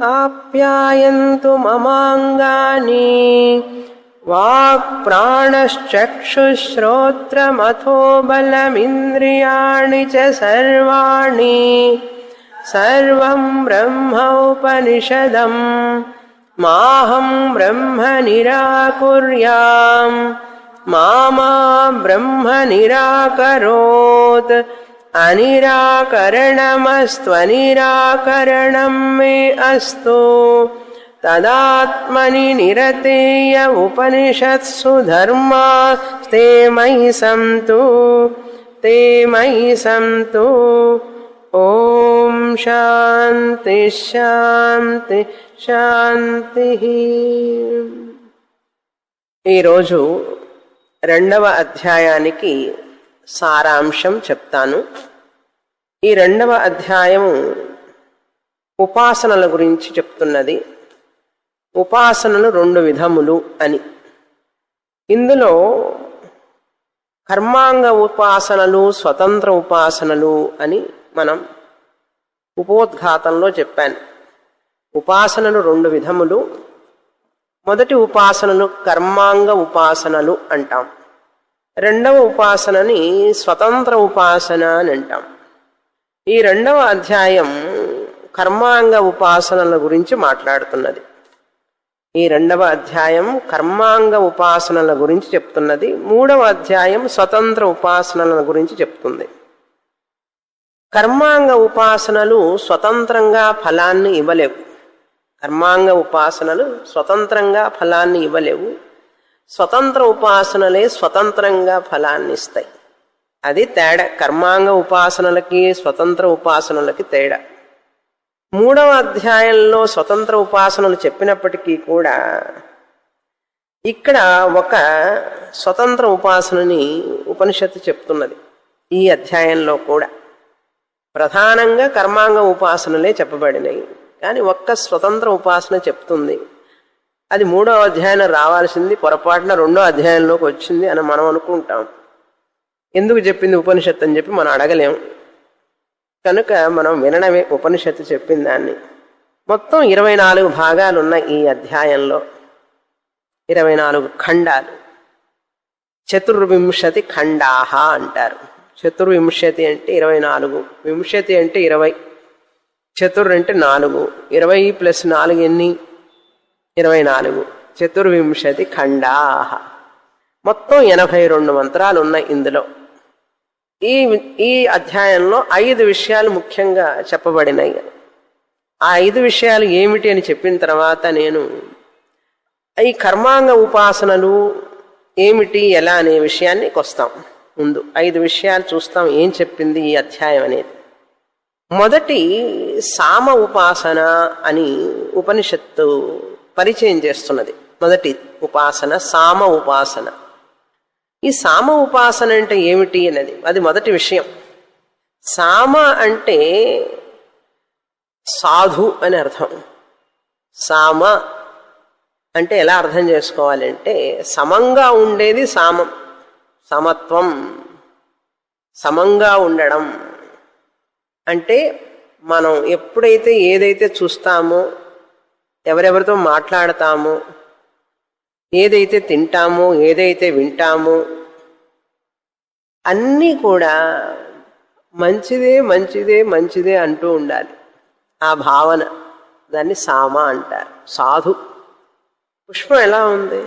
ఆప్యాయంతు మమాంగాని వాక్ప్రాణశ్చక్షుశ్రోత్రమథో బలమింద్రియాణి చ సర్వాణి సర్వం బ్రహ్మ ఉపనిషదం మాహం బ్రహ్మ నిరాకుర్యాం మామా బ్రహ్మ నిరాకరోత్ అనిరాకరణమస్త్వనిరాకరణం మే అస్తు తదాత్మని నిరతేయ ఉపనిషత్సు ధర్మాస్తే మయి సంతు ఓం శాంతి శాంతి శాంతి. ఈరోజు 2వ అధ్యాయానికి సారాంశం చెప్తాను. ఈ 2వ అధ్యాయము ఉపాసనల గురించి చెప్తున్నది. ఉపాసనలు 2 విధములు అని. ఇందులో కర్మాంగ ఉపాసనలు, స్వతంత్ర ఉపాసనలు అని మనం ఉపోద్ఘాతంలో చెప్పాను. ఉపాసనలు 2 విధములు. మొదటి ఉపాసనలు కర్మాంగ ఉపాసనలు అంటాం. 2వ ఉపాసనని స్వతంత్ర ఉపాసన అని అంటాం. ఈ 2వ అధ్యాయం కర్మాంగ ఉపాసనల గురించి మాట్లాడుతున్నది. ఈ 2వ అధ్యాయం కర్మాంగ ఉపాసనల గురించి చెప్తున్నది. 3వ అధ్యాయం స్వతంత్ర ఉపాసనల గురించి చెప్తుంది. కర్మాంగ ఉపాసనలు స్వతంత్రంగా ఫలాన్ని ఇవ్వలేవు. కర్మాంగ ఉపాసనలు స్వతంత్రంగా ఫలాన్ని ఇవ్వలేవు. స్వతంత్ర ఉపాసనలే స్వతంత్రంగా ఫలాన్ని ఇస్తాయి. అది తేడా. కర్మాంగ ఉపాసనలకి స్వతంత్ర ఉపాసనలకి తేడా. 3వ అధ్యాయంలో స్వతంత్ర ఉపాసనలు చెప్పినప్పటికీ కూడా ఇక్కడ ఒక స్వతంత్ర ఉపాసనని ఉపనిషత్తు చెప్తున్నది. ఈ అధ్యాయంలో కూడా ప్రధానంగా కర్మాంగ ఉపాసనలే చెప్పబడినాయి, కానీ ఒక్క స్వతంత్ర ఉపాసన చెప్తుంది. అది 3వ అధ్యాయంలో రావాల్సింది పొరపాటున 2వ అధ్యాయంలోకి వచ్చింది అని మనం అనుకుంటాం. ఎందుకు చెప్పింది ఉపనిషత్తు అని చెప్పి మనం అడగలేం. కనుక మనం వినడమే ఉపనిషత్తు చెప్పిన దాన్ని. మొత్తం 24 భాగాలు ఉన్నాయి ఈ అధ్యాయంలో. 24 ఖండాలు. 24 ఖండాహ అంటారు. 24 అంటే 24, వింశతి అంటే 20, చతుర్ అంటే 4, 20 + 4 ఎన్ని? 24. 24 ఖండాహ. మొత్తం 82 మంత్రాలు ఉన్నాయి ఇందులో. ఈ అధ్యాయంలో 5 విషయాలు ముఖ్యంగా చెప్పబడినాయి. ఆ 5 విషయాలు ఏమిటి అని చెప్పిన తర్వాత నేను ఈ కర్మాంగ ఉపాసనలు ఏమిటి, ఎలా అనే విషయానికి వస్తాం. ముందు 5 విషయాలు చూస్తాం ఏం చెప్పింది ఈ అధ్యాయం అనేది. మొదటి సామ ఉపాసన అని ఉపనిషత్తు పరిచయం చేస్తున్నది. మొదటి ఉపాసన సామ ఉపాసన. ఈ సామ ఉపాసన అంటే ఏమిటి అన్నది అది మొదటి విషయం. సామ అంటే సాధు అని అర్థం. సామ అంటే ఎలా అర్థం చేసుకోవాలంటే సమంగా ఉండేది సామం. సమత్వం, సమంగా ఉండడం అంటే మనం ఎప్పుడైతే ఏదైతే చూస్తామో, ఎవరెవరితో మాట్లాడతామో, ఏదైతే తింటామో, ఏదైతే వింటామో అన్నీ కూడా మంచిదే మంచిదే మంచిదే అంటూ ఉండాలి. ఆ భావన, దాన్ని సామ అంటారు. సాధు. పుష్పం ఎలా ఉంది?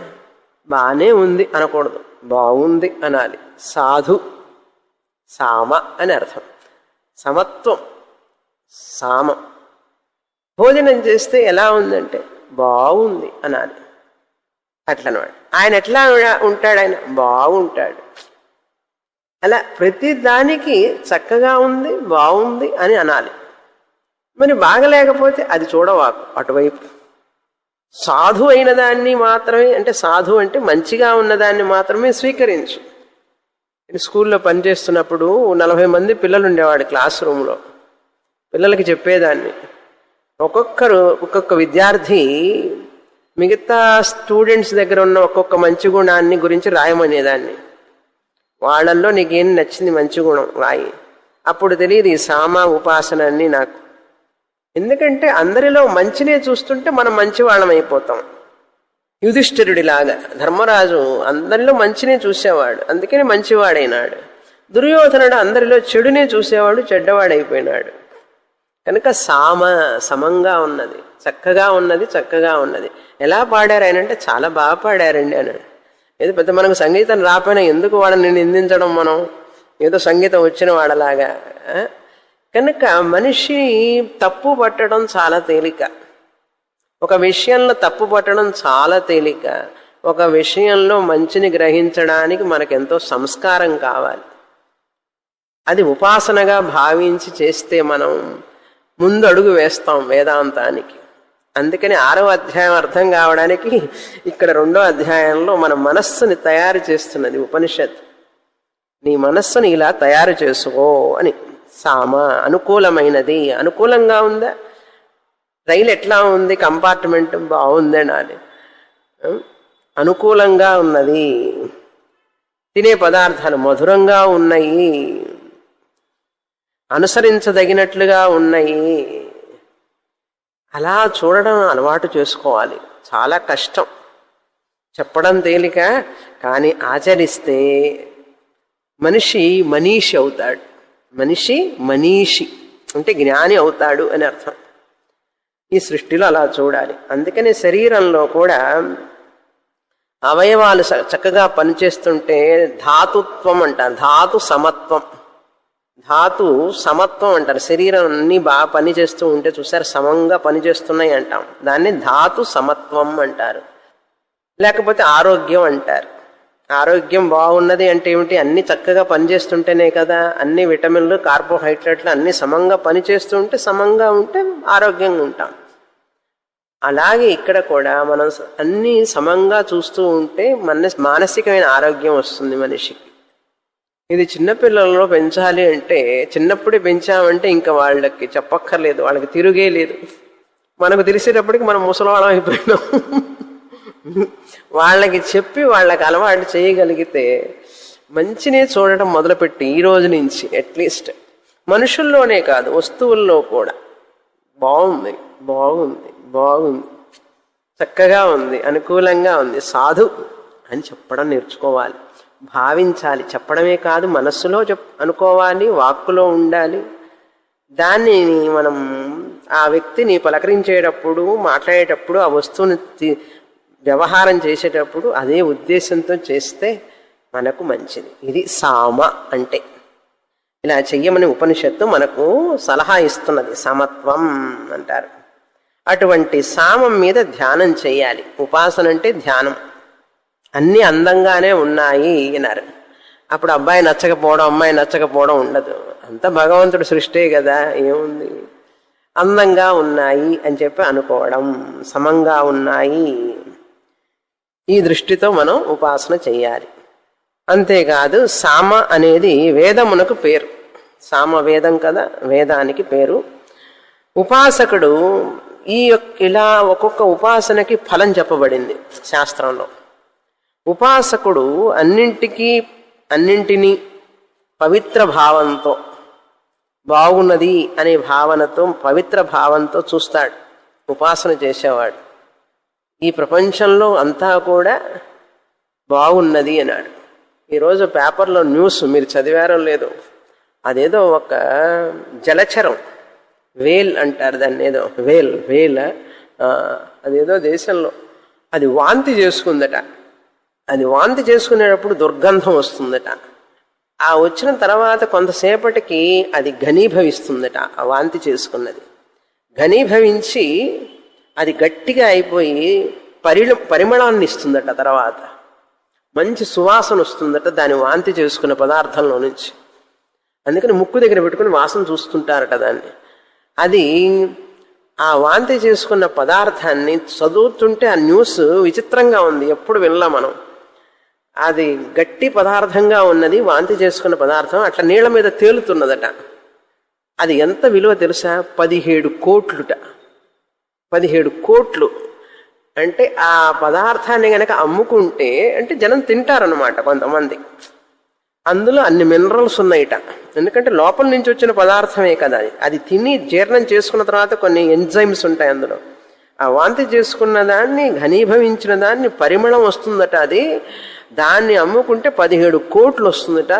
బానే ఉంది అనకూడదు, బాగుంది అనాలి. సాధు, సామ అని అర్థం. సమత్వం, సామం. భోజనం చేస్తే ఎలా ఉందంటే బాగుంది అనాలి. అట్లనమాట. ఆయన ఎట్లా ఉంటాడు? ఆయన బాగుంటాడు. అలా ప్రతి దానికి చక్కగా ఉంది, బాగుంది అని అనాలి. మరి బాగలేకపోతే అది చూడవాకు అటువైపు. సాధు అయిన దాన్ని మాత్రమే, అంటే సాధు అంటే మంచిగా ఉన్నదాన్ని మాత్రమే స్వీకరించు. నేను స్కూల్లో పనిచేస్తున్నప్పుడు 40 మంది పిల్లలు ఉండేవాడు క్లాస్ రూమ్లో. పిల్లలకి చెప్పేదాన్ని, ఒక్కొక్క విద్యార్థి మిగతా స్టూడెంట్స్ దగ్గర ఉన్న ఒక్కొక్క మంచి గుణాన్ని గురించి రాయమనేదాన్ని. వాళ్ళల్లో నీకేం నచ్చింది మంచి గుణం రాయి. అప్పుడు తెలియదు ఈ సామ ఉపాసన అన్ని నాకు. ఎందుకంటే అందరిలో మంచినే చూస్తుంటే మనం మంచివాళ్ళం అయిపోతాం. యుధిష్ఠిరుడిలాగా ధర్మరాజు అందరిలో మంచినే చూసేవాడు, అందుకని మంచివాడైనాడు. దుర్యోధనుడు అందరిలో చెడునే చూసేవాడు, చెడ్డవాడైపోయినాడు. కనుక సమంగా ఉన్నది, చక్కగా ఉన్నది, చక్కగా ఉన్నది. ఎలా పాడారు ఆయన అంటే చాలా బాగా పాడారండి అన్నాడు. ఏదో పెద్ద మనకు సంగీతం రాపోయినా ఎందుకు వాడని నిందించడం, మనం ఏదో సంగీతం వచ్చిన వాడలాగా. కనుక మనిషి తప్పు పట్టడం చాలా తేలిక, ఒక విషయంలో తప్పు పట్టడం చాలా తేలిక. ఒక విషయంలో మంచిని గ్రహించడానికి మనకెంతో సంస్కారం కావాలి. అది ఉపాసనగా భావించి చేస్తే మనం ముందు అడుగు వేస్తాం వేదాంతానికి. అందుకని 6వ అధ్యాయం అర్థం కావడానికి ఇక్కడ 2వ అధ్యాయంలో మన మనస్సుని తయారు చేస్తున్నది ఉపనిషత్. నీ మనస్సుని ఇలా తయారు చేసుకో అని. సామ అనుకూలమైనది, అనుకూలంగా ఉందా? రైలు ఎట్లా ఉంది, కంపార్ట్మెంట్ బాగుందనాలి, అనుకూలంగా ఉన్నది. తినే పదార్థాలు మధురంగా ఉన్నాయి, అనుసరించదగినట్లుగా ఉన్నాయి. అలా చూడడం అలవాటు చేసుకోవాలి. చాలా కష్టం, చెప్పడం తేలిక, కానీ ఆచరిస్తే మనిషి మనీషి అవుతాడు. మనిషి మనీషి అంటే జ్ఞాని అవుతాడు అని అర్థం. ఈ సృష్టిలో అలా చూడాలి. అందుకని శరీరంలో కూడా అవయవాలు చక్కగా పనిచేస్తుంటే ధాతుత్వం అంటారు, ధాతు సమత్వం. ధాతు సమత్వం అంటారు. శరీరం అన్నీ బాగా పనిచేస్తూ ఉంటే చూసారు, సమంగా పనిచేస్తున్నాయి అంటాం, దాన్ని ధాతు సమత్వం అంటారు. లేకపోతే ఆరోగ్యం అంటారు. ఆరోగ్యం బాగున్నది అంటే ఏమిటి? అన్ని చక్కగా పనిచేస్తుంటేనే కదా. అన్ని విటమిన్లు, కార్బోహైడ్రేట్లు అన్ని సమంగా పనిచేస్తూ ఉంటే, సమంగా ఉంటే ఆరోగ్యంగా ఉంటాం. అలాగే ఇక్కడ కూడా మనం అన్ని సమంగా చూస్తూ ఉంటే మానసికమైన ఆరోగ్యం వస్తుంది మనిషికి. ఇది చిన్నపిల్లలలో పెంచాలి అంటే, చిన్నప్పుడే పెంచామంటే ఇంకా వాళ్ళకి చెప్పక్కర్లేదు, వాళ్ళకి తిరుగే లేదు. మనకు తెలిసేటప్పటికి మనం ముసలివాళ్ళం అయిపోయినాం. వాళ్ళకి చెప్పి వాళ్ళకి అలవాటు చేయగలిగితే మంచినే చూడటం మొదలుపెట్టి ఈ రోజు నుంచి అట్లీస్ట్ మనుషుల్లోనే కాదు వస్తువుల్లో కూడా బాగుంది, బాగుంది, బాగుంది, చక్కగా ఉంది, అనుకూలంగా ఉంది, సాధు అని చెప్పడం నేర్చుకోవాలి, భావించాలి. చెప్పడమే కాదు, మనస్సులో అనుకోవాలి, వాక్కులో ఉండాలి. దాన్ని మనం ఆ వ్యక్తిని పలకరించేటప్పుడు, మాట్లాడేటప్పుడు, ఆ వస్తువుని వ్యవహారం చేసేటప్పుడు అదే ఉద్దేశంతో చేస్తే మనకు మంచిది. ఇది సామ అంటే. ఇలా చెయ్యమని ఉపనిషత్తు మనకు సలహా ఇస్తున్నది. సమత్వం అంటారు. అటువంటి సామం మీద ధ్యానం చేయాలి. ఉపాసన అంటే ధ్యానం. అన్నీ అందంగానే ఉన్నాయి అన్నారు. అప్పుడు అబ్బాయి నచ్చకపోవడం, అమ్మాయి నచ్చకపోవడం ఉండదు. అంత భగవంతుడు సృష్టే కదా, ఏముంది, అందంగా ఉన్నాయి అని చెప్పి అనుకోవడం, సమంగా ఉన్నాయి. ఈ దృష్టితో మనం ఉపాసన చెయ్యాలి. అంతేకాదు సామ అనేది వేదమునకు పేరు. సామ వేదం కదా, వేదానికి పేరు. ఉపాసకుడు ఇలా ఒక్కొక్క ఉపాసనకి ఫలం చెప్పబడింది శాస్త్రంలో. ఉపాసకుడు అన్నింటినీ పవిత్ర భావంతో, బాగున్నది అనే భావనతో, పవిత్ర భావంతో చూస్తాడు ఉపాసన చేసేవాడు. ఈ ప్రపంచంలో అంతా కూడా బాగున్నది అన్నాడు. ఈరోజు పేపర్లో న్యూస్ మీరు చదివారో లేదో, అదేదో ఒక జలచరం, వేల్ అంటారు దాన్ని, ఏదో వేల్ అదేదో దేశంలో అది వాంతి చేసుకుందట. అది వాంతి చేసుకునేటప్పుడు దుర్గంధం వస్తుందట. ఆ వచ్చిన తర్వాత కొంతసేపటికి అది ఘనీభవిస్తుందట. ఆ వాంతి చేసుకున్నది ఘనీభవించి అది గట్టిగా అయిపోయి పరిమళాన్ని ఇస్తుందట. తర్వాత మంచి సువాసన వస్తుందట దాని వాంతి చేసుకున్న పదార్థంలో నుంచి. అందుకని ముక్కు దగ్గర పెట్టుకుని వాసన చూస్తుంటారట దాన్ని. అది ఆ వాంతి చేసుకున్న పదార్థాన్ని చదువుతుంటే ఆ న్యూస్ విచిత్రంగా ఉంది, ఎప్పుడు వినలా మనం. అది గట్టి పదార్థంగా ఉన్నది, వాంతి చేసుకున్న పదార్థం అట్లా నీళ్ల మీద తేలుతున్నదట. అది ఎంత విలువ తెలుసా? 17 కోట్లుట. 17 కోట్లు అంటే ఆ పదార్థాన్ని గనక అమ్ముకుంటే, అంటే జనం తింటారన్నమాట కొంతమంది. అందులో అన్ని మినరల్స్ ఉన్నాయిట. ఎందుకంటే లోపల నుంచి వచ్చిన పదార్థమే కదా అది తిని జీర్ణం చేసుకున్న తర్వాత కొన్ని ఎంజైమ్స్ ఉంటాయి అందులో. ఆ వాంతి చేసుకున్న దాన్ని, ఘనీభవించిన దాన్ని పరిమళం వస్తుందట. అది దాన్ని అమ్ముకుంటే 17 కోట్లు వస్తుందట.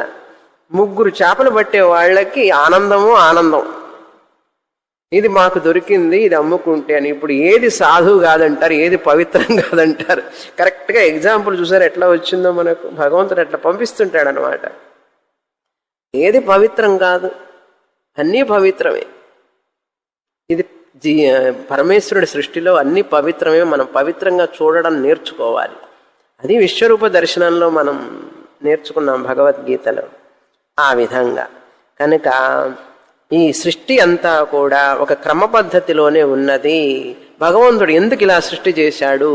3 చేపలు పట్టే వాళ్ళకి ఆనందం. ఇది మాకు దొరికింది, ఇది అమ్ముకుంటే అని. ఇప్పుడు ఏది సాధువు కాదంటారు, ఏది పవిత్రం కాదంటారు. కరెక్ట్గా ఎగ్జాంపుల్ చూసారు ఎట్లా వచ్చిందో మనకు. భగవంతుడు ఎట్లా పంపిస్తుంటాడు అనమాట. ఏది పవిత్రం కాదు, అన్నీ పవిత్రమే. ఇది పరమేశ్వరుడి సృష్టిలో అన్ని పవిత్రమే. మనం పవిత్రంగా చూడడం నేర్చుకోవాలి. అది విశ్వరూప దర్శనంలో మనం నేర్చుకున్నాం భగవద్గీతలో. ఆ విధంగా కనుక ఈ సృష్టి అంతా కూడా ఒక క్రమ పద్ధతిలోనే ఉన్నది. భగవంతుడు ఎందుకు ఇలా సృష్టి చేశాడు,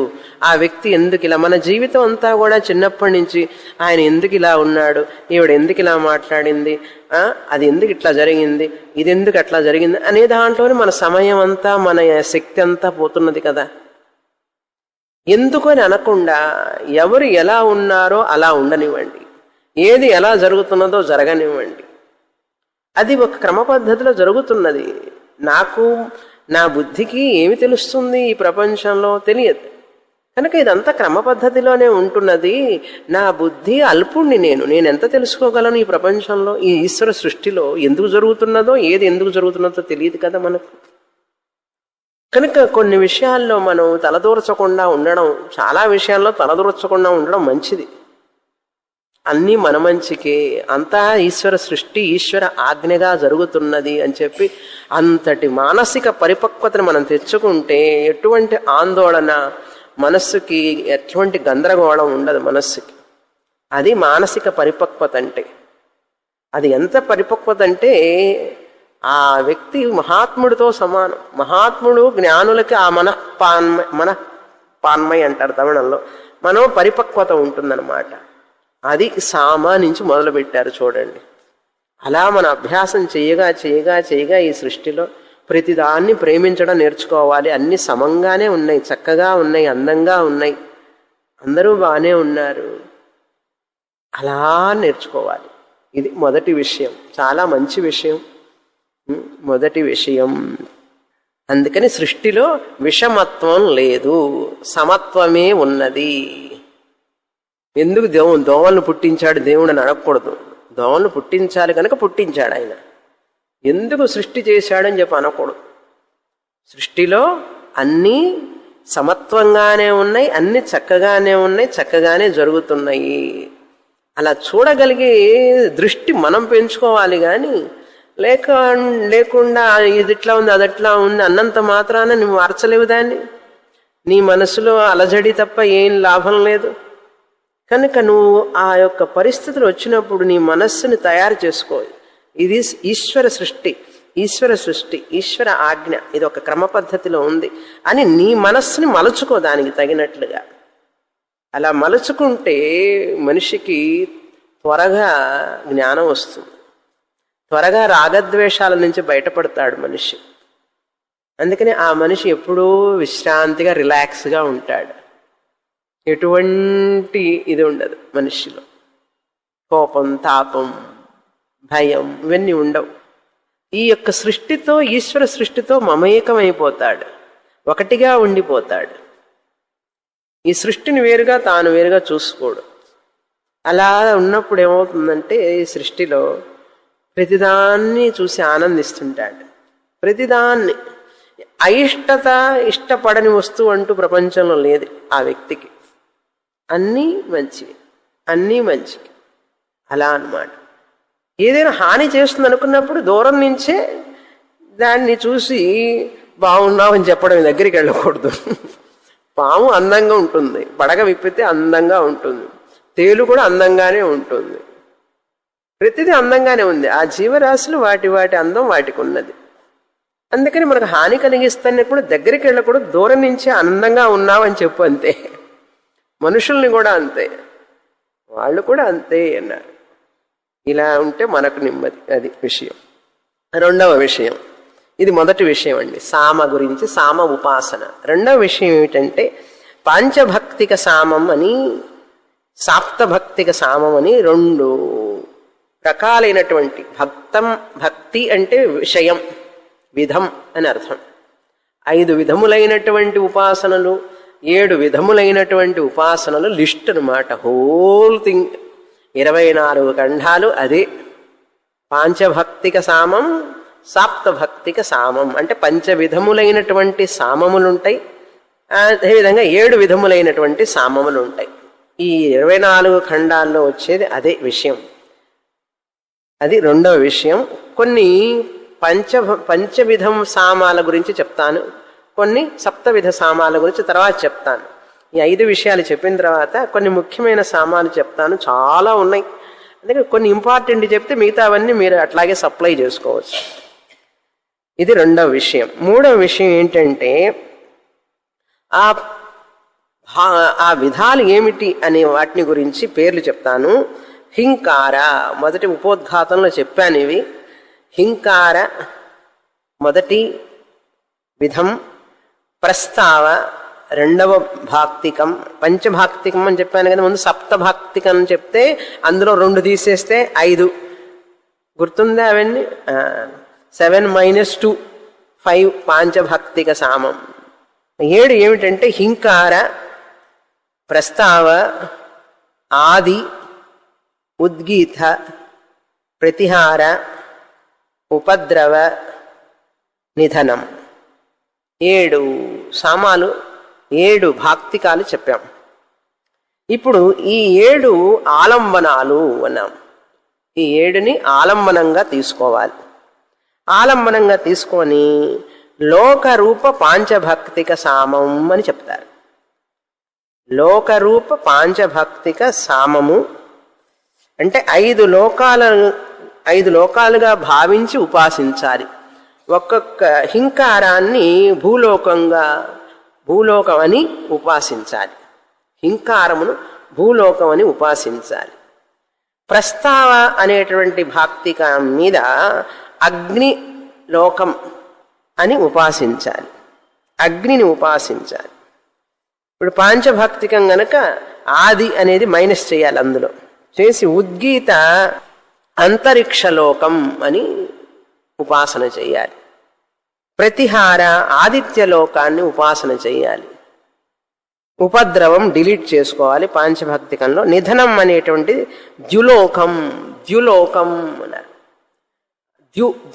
ఆ వ్యక్తి ఎందుకు ఇలా, మన జీవితం అంతా కూడా చిన్నప్పటి నుంచి ఆయన ఎందుకు ఇలా ఉన్నాడు, ఈవిడ ఎందుకు ఇలా మాట్లాడింది, అది ఎందుకు ఇట్లా జరిగింది, ఇది ఎందుకు అట్లా జరిగింది అనే దాంట్లోనే మన సమయం అంతా, మన శక్తి అంతా పోతున్నది కదా. ఎందుకు అని అనకుండా ఎవరు ఎలా ఉన్నారో అలా ఉండనివ్వండి, ఏది ఎలా జరుగుతున్నదో జరగనివ్వండి. అది ఒక క్రమ పద్ధతిలో జరుగుతున్నది. నాకు నా బుద్ధికి ఏమి తెలుస్తుంది ఈ ప్రపంచంలో, తెలియదు. కనుక ఇదంతా క్రమ పద్ధతిలోనే ఉంటున్నది. నా బుద్ధి అల్పుణ్ణి, నేను ఎంత తెలుసుకోగలను ఈ ప్రపంచంలో, ఈ ఈశ్వర సృష్టిలో ఎందుకు జరుగుతున్నదో, ఏది ఎందుకు జరుగుతున్నదో తెలియదు కదా మనకు. కనుక కొన్ని విషయాల్లో మనం తలదూర్చకుండా ఉండడం, చాలా విషయాల్లో తలదూర్చకుండా ఉండడం మంచిది. అన్నీ మన మంచికే, అంతా ఈశ్వర సృష్టి, ఈశ్వర ఆజ్ఞగా జరుగుతున్నది అని చెప్పి అంతటి మానసిక పరిపక్వతను మనం తెచ్చుకుంటే ఎటువంటి ఆందోళన మనస్సుకి, ఎటువంటి గందరగోళం ఉండదు మనస్సుకి. అది మానసిక పరిపక్వత అంటే. అది ఎంత పరిపక్వత అంటే ఆ వ్యక్తి మహాత్ముడితో సమానం. మహాత్ముడు జ్ఞానులకి ఆ మనఃపాన్మయ అంటారు తమిళంలో, మనో పరిపక్వత ఉంటుందన్నమాట. అది సామ నుంచి మొదలు పెట్టారు చూడండి. అలా మన అభ్యాసం చేయగా ఈ సృష్టిలో ప్రతిదాన్ని ప్రేమించడం నేర్చుకోవాలి. అన్ని సమంగానే ఉన్నాయి, చక్కగా ఉన్నాయి, అందంగా ఉన్నాయి, అందరూ బాగానే ఉన్నారు, అలా నేర్చుకోవాలి. ఇది మొదటి విషయం, చాలా మంచి విషయం, మొదటి విషయం. అందుకని సృష్టిలో విషమత్వం లేదు, సమత్వమే ఉన్నది. ఎందుకు దోమలను పుట్టించాడు దేవుడు అని అడగకూడదు. దోమలను పుట్టించాలి కనుక పుట్టించాడు ఆయన. ఎందుకు సృష్టి చేశాడని చెప్పి అనకూడదు. సృష్టిలో అన్నీ సమత్వంగానే ఉన్నాయి, అన్ని చక్కగానే ఉన్నాయి, చక్కగానే జరుగుతున్నాయి. అలా చూడగలిగే దృష్టి మనం పెంచుకోవాలి. కానీ లేకుండా ఇది ఇట్లా ఉంది, అది ఎట్లా ఉంది అన్నంత మాత్రాన నువ్వు మార్చలేవు దాన్ని. నీ మనసులో అలజడి తప్ప ఏం లాభం లేదు. కనుక నువ్వు ఆ యొక్క పరిస్థితులు వచ్చినప్పుడు నీ మనస్సుని తయారు చేసుకో. ఇది ఈశ్వర సృష్టి, ఈశ్వర ఆజ్ఞ, ఇది ఒక క్రమ పద్ధతిలో ఉంది అని నీ మనస్సుని మలుచుకో దానికి తగినట్లుగా. అలా మలుచుకుంటే మనిషికి త్వరగా జ్ఞానం వస్తుంది, త్వరగా రాగద్వేషాల నుంచి బయటపడతాడు మనిషి. అందుకని ఆ మనిషి ఎప్పుడూ విశ్రాంతిగా, రిలాక్స్గా ఉంటాడు. ఎటువంటి ఇది ఉండదు మనిషిలో. కోపం, తాపం, భయం ఇవన్నీ ఉండవు. ఈ యొక్క సృష్టితో, ఈశ్వర సృష్టితో మమేకమైపోతాడు, ఒకటిగా ఉండిపోతాడు. ఈ సృష్టిని వేరుగా, తాను వేరుగా చూసుకోడు. అలా ఉన్నప్పుడు ఏమవుతుందంటే ఈ సృష్టిలో ప్రతిదాన్ని చూసి ఆనందిస్తుంటాడు. ప్రతిదాన్ని అయిష్టత, ఇష్టపడని వస్తువు అంటూ ప్రపంచంలో లేదు ఆ వ్యక్తికి. అన్నీ మంచివి, అన్నీ మంచివి. అలా అన్నమాట. ఏదైనా హాని చేస్తుంది అనుకున్నప్పుడు దూరం నుంచే దాన్ని చూసి బాగున్నావు అని చెప్పడం, దగ్గరికి వెళ్ళకూడదు. పాము అందంగా ఉంటుంది, పడగ విప్పితే అందంగా ఉంటుంది, తేలు కూడా అందంగానే ఉంటుంది, ప్రతిదీ అందంగానే ఉంది. ఆ జీవరాశులు వాటి అందం వాటికి ఉన్నది. అందుకని మనకు హాని కలిగిస్తానే కూడా దగ్గరికి వెళ్ళకూడదు, దూరం నుంచే అందంగా ఉన్నావని చెప్పు అంతే. మనుషుల్ని కూడా అంతే, వాళ్ళు కూడా అంతే అన్నారు. ఇలా ఉంటే మనకు నెమ్మది. అది విషయం. రెండవ విషయం, ఇది మొదటి విషయం అండి, సామ గురించి, సామ ఉపాసన. రెండవ విషయం ఏమిటంటే పాంచభక్తిక సామం అని, సాప్తభక్తిక సామం అని రెండు రకాలైనటువంటి భక్తి అంటే విషయం, విధం అని అర్థం. 5 విధములైనటువంటి ఉపాసనలు, 7 విధములైనటువంటి ఉపాసనలు లిస్ట్ అనమాట. హోల్ థింగ్ 24 ఖండాలు అదే. పాంచభక్తిక సామం, సాప్తభక్తిక సామం అంటే 5 విధములైనటువంటి సామములుంటాయి. అదేవిధంగా 7 విధములైనటువంటి సామములు ఉంటాయి. ఈ 24 ఖండాల్లో వచ్చేది అదే విషయం. అది రెండవ విషయం. కొన్ని పంచవిధం సామాల గురించి చెప్తాను, కొన్ని సప్తవిధ సామాల గురించి తర్వాత చెప్తాను. ఈ 5 విషయాలు చెప్పిన తర్వాత కొన్ని ముఖ్యమైన సామాలు చెప్తాను. చాలా ఉన్నాయి, అందుకే కొన్ని ఇంపార్టెంట్ చెప్తే మిగతా అవన్నీ మీరు అట్లాగే సప్లై చేసుకోవచ్చు. ఇది రెండవ విషయం. మూడవ విషయం ఏంటంటే ఆ విధాలు ఏమిటి అనే వాటిని గురించి పేర్లు చెప్తాను. హింకార మొదటి ఉపోద్ఘాతంలో చెప్పాను ఇవి. హింకార మొదటి విధం, ప్రస్తావ రెండవ భాక్తికం, పంచభాక్తికం అని చెప్పాను కదా ముందు. సప్తభాక్తికం అని చెప్తే అందులో 2 తీసేస్తే 5 గుర్తుందా అవన్నీ? 7 - 2 5 పాంచభాక్తిక సామం. 7 ఏమిటంటే హింకార, ప్రస్తావ, ఆది, ఉద్గీత, ప్రతిహార, ఉపద్రవ, నిధనం. 7 సామాలు, 7 భాక్తికాలు చెప్పాం. ఇప్పుడు ఈ 7 ఆలంబనాలు అన్నాం. ఈ 7ని ఆలంబనంగా తీసుకోవాలి. ఆలంబనంగా తీసుకొని లోకరూప పాంచభక్తిక సామం అని చెప్తారు. లోకరూప పాంచభక్తిక సామము అంటే 5 లోకాలుగా భావించి ఉపాసించాలి. ఒక్కొక్క హింకారాన్ని భూలోకం అని ఉపాసించాలి. హింకారమును భూలోకం అని ఉపాసించాలి. ప్రస్తావ అనేటువంటి భాక్తిక మీద అగ్ని లోకం అని ఉపాసించాలి. అగ్నిని ఉపాసించాలి. ఇప్పుడు పాంచభక్తికం గనక ఆది అనేది మైనస్ చేయాలి, అందులో చేసి ఉద్గీత అంతరిక్షలోకం అని ఉపాసన చేయాలి. ప్రతిహార ఆదిత్యలోకాన్ని ఉపాసన చేయాలి. ఉపద్రవం డిలీట్ చేసుకోవాలి పాంచభక్తికంలో. నిధనం అనేటువంటిది ద్యులోకం అన్నారు.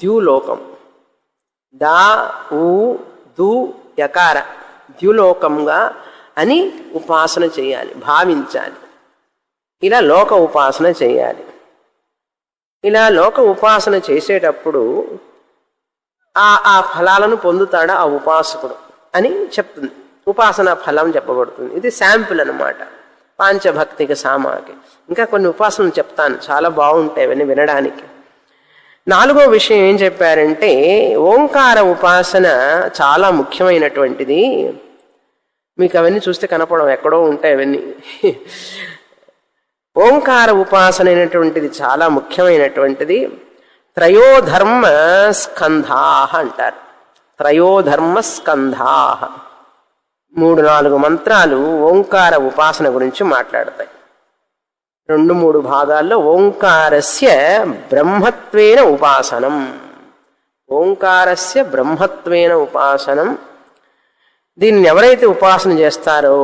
ద్యులోకం దా ఊ దు యకార ద్యులోకంగా అని ఉపాసన చేయాలి, భావించాలి. ఇలా లోక ఉపాసన చేయాలి. ఇలా లోక ఉపాసన చేసేటప్పుడు ఆ ఫలాలను పొందుతాడా ఆ ఉపాసకుడు అని చెప్తుంది. ఉపాసన ఫలం చెప్పబడుతుంది. ఇది శాంపుల్ అన్నమాట పాంచభక్తిక సామాకి. ఇంకా కొన్ని ఉపాసనలు చెప్తాను, చాలా బాగుంటాయి అవన్నీ వినడానికి. 4వ విషయం ఏం చెప్పారంటే ఓంకార ఉపాసన చాలా ముఖ్యమైనటువంటిది. మీకు అవన్నీ చూస్తే కనపడవు, ఎక్కడో ఉంటాయి అవన్నీ. ఓంకార ఉపాసన అయినటువంటిది చాలా ముఖ్యమైనటువంటిది. త్రయోధర్మ స్కంధా అంటారు. త్రయోధర్మ స్కంధా 3-4 మంత్రాలు ఓంకార ఉపాసన గురించి మాట్లాడతాయి. 2-3 భాగాల్లో ఓంకారస్య బ్రహ్మత్వేన ఉపాసనం, ఓంకారస్య బ్రహ్మత్వేన ఉపాసనం. దీన్ని ఎవరైతే ఉపాసన చేస్తారో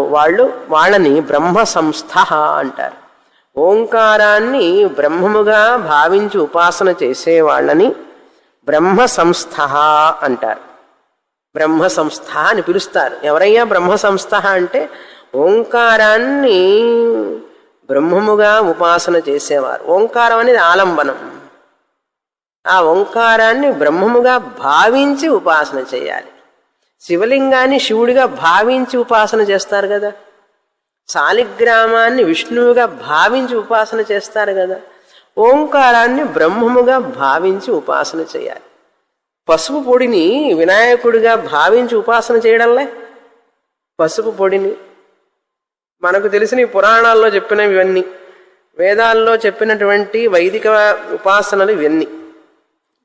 వాళ్ళని బ్రహ్మ సంస్థ అంటారు. ఓంకారాన్ని బ్రహ్మముగా భావించి ఉపాసన చేసే వాళ్ళని బ్రహ్మ సంస్థ అంటారు. బ్రహ్మ సంస్థ అని పిలుస్తారు. ఎవరయ్యా బ్రహ్మ సంస్థ అంటే ఓంకారాన్ని బ్రహ్మముగా ఉపాసన చేసేవారు. ఓంకారం అనేది ఆలంబనం. ఆ ఓంకారాన్ని బ్రహ్మముగా భావించి ఉపాసన చేయాలి. శివలింగాన్ని శివుడిగా భావించి ఉపాసన చేస్తారు కదా, శాలిగ్రామాన్ని విష్ణువుగా భావించి ఉపాసన చేస్తారు కదా. ఓంకారాన్ని బ్రహ్మముగా భావించి ఉపాసన చేయాలి. పసుపు పొడిని వినాయకుడిగా భావించి ఉపాసన చేయడంలే. పసుపు పొడిని మనకు తెలిసిన పురాణాల్లో చెప్పినవి ఇవన్నీ, వేదాల్లో చెప్పినటువంటి వైదిక ఉపాసనలు ఇవన్నీ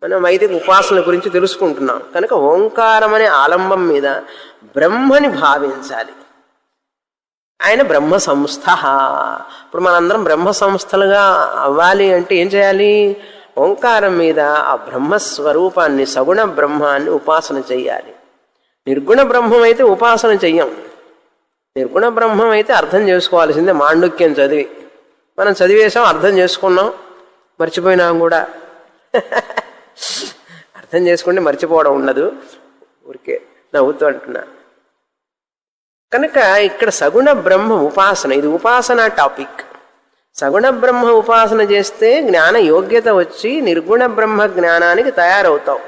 మనం వైదిక ఉపాసనల గురించి తెలుసుకుంటున్నాం. కనుక ఓంకారం అనే ఆలంబం మీద బ్రహ్మని భావించాలి. ఆయన బ్రహ్మ సంస్థ. ఇప్పుడు మనందరం బ్రహ్మ సంస్థలుగా అవ్వాలి అంటే ఏం చేయాలి? ఓంకారం మీద ఆ బ్రహ్మస్వరూపాన్ని, సగుణ బ్రహ్మాన్ని ఉపాసన చెయ్యాలి. నిర్గుణ బ్రహ్మం అయితే ఉపాసన చెయ్యం. నిర్గుణ బ్రహ్మం అయితే అర్థం చేసుకోవాల్సిందే. మాండుక్యం చదివి మనం చదివేశాం, అర్థం చేసుకున్నాం, మర్చిపోయినాం కూడా. అర్థం చేసుకుంటే మర్చిపోవడం ఉండదు. ఊరికే నవ్వుతూ అంటున్నా. కనుక ఇక్కడ సగుణ బ్రహ్మ ఉపాసన, ఇది ఉపాసన టాపిక్. సగుణ బ్రహ్మ ఉపాసన చేస్తే జ్ఞాన యోగ్యత వచ్చి నిర్గుణ బ్రహ్మ జ్ఞానానికి తయారవుతావు.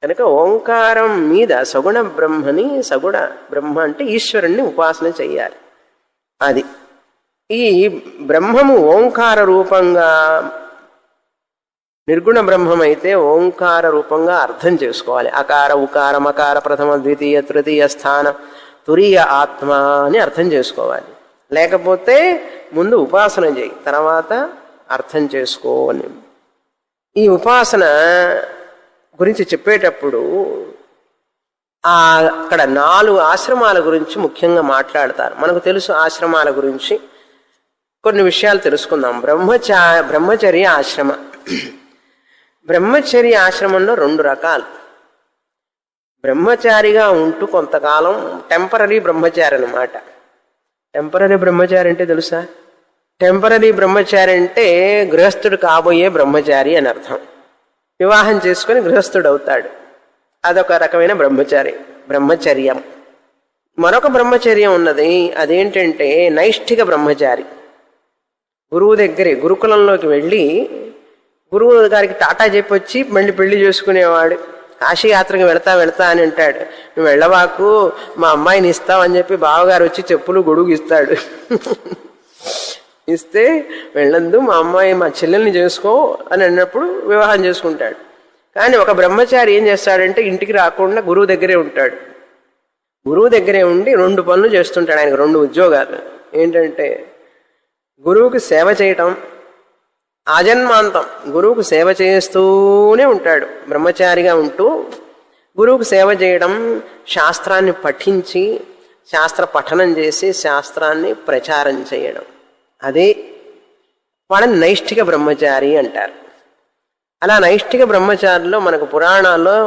కనుక ఓంకారం మీద సగుణ బ్రహ్మని, సగుణ బ్రహ్మ అంటే ఈశ్వరుణ్ణి ఉపాసన చెయ్యాలి. అది ఈ బ్రహ్మము ఓంకార రూపంగా, నిర్గుణ బ్రహ్మం అయితే ఓంకార రూపంగా అర్థం చేసుకోవాలి. అకార ఉకార మకార ప్రథమ ద్వితీయ తృతీయ స్థాన తురీయ ఆత్మ అని అర్థం చేసుకోవాలి. లేకపోతే ముందు ఉపాసన చేయి, తర్వాత అర్థం చేసుకో అని. ఈ ఉపాసన గురించి చెప్పేటప్పుడు అక్కడ 4 ఆశ్రమాల గురించి ముఖ్యంగా మాట్లాడతారు. మనకు తెలుసు ఆశ్రమాల గురించి. కొన్ని విషయాలు తెలుసుకుందాం. బ్రహ్మచర్య ఆశ్రమ. బ్రహ్మచర్య ఆశ్రమంలో 2 రకాలు. బ్రహ్మచారిగా ఉంటూ కొంతకాలం టెంపరరీ బ్రహ్మచారి అన్నమాట. టెంపరరీ బ్రహ్మచారి అంటే తెలుసా? టెంపరరీ బ్రహ్మచారి అంటే గృహస్థుడు కాబోయే బ్రహ్మచారి అని అర్థం. వివాహం చేసుకుని గృహస్థుడు అవుతాడు. అదొక రకమైన బ్రహ్మచర్యం. మరొక బ్రహ్మచర్యం ఉన్నది. అదేంటంటే నైష్ఠిక బ్రహ్మచారి. గురువు దగ్గరే గురుకులంలోకి వెళ్ళి గురువు గారికి టాటా చెప్పి వచ్చి మళ్ళీ పెళ్లి చేసుకునేవాడు. కాశీయాత్రకు వెళతా అని అంటాడు. నువ్వు వెళ్ళవాకు, మా అమ్మాయిని ఇస్తావని చెప్పి బావగారు వచ్చి చెప్పులు గొడుగు ఇస్తాడు. ఇస్తే వెళ్ళందు, మా అమ్మాయి మా చెల్లెల్ని చేసుకో అని అన్నప్పుడు వివాహం చేసుకుంటాడు. కానీ ఒక బ్రహ్మచారి ఏం చేస్తాడంటే ఇంటికి రాకుండా గురువు దగ్గరే ఉంటాడు. గురువు దగ్గరే ఉండి 2 పనులు చేస్తుంటాడు. ఆయనకు 2 ఉద్యోగాలు. ఏంటంటే గురువుకి సేవ చేయటం, ఆజన్మాంతం గురువుకు సేవ చేస్తూనే ఉంటాడు. బ్రహ్మచారిగా ఉంటూ గురువుకు సేవ చేయడం, శాస్త్రాన్ని పఠించి శాస్త్ర పఠనం చేసి శాస్త్రాన్ని ప్రచారం చేయడం, అదే వాళ్ళని నైష్ఠిక బ్రహ్మచారి అంటారు. అలా నైష్ఠిక బ్రహ్మచారిలో మనకు పురాణాల్లో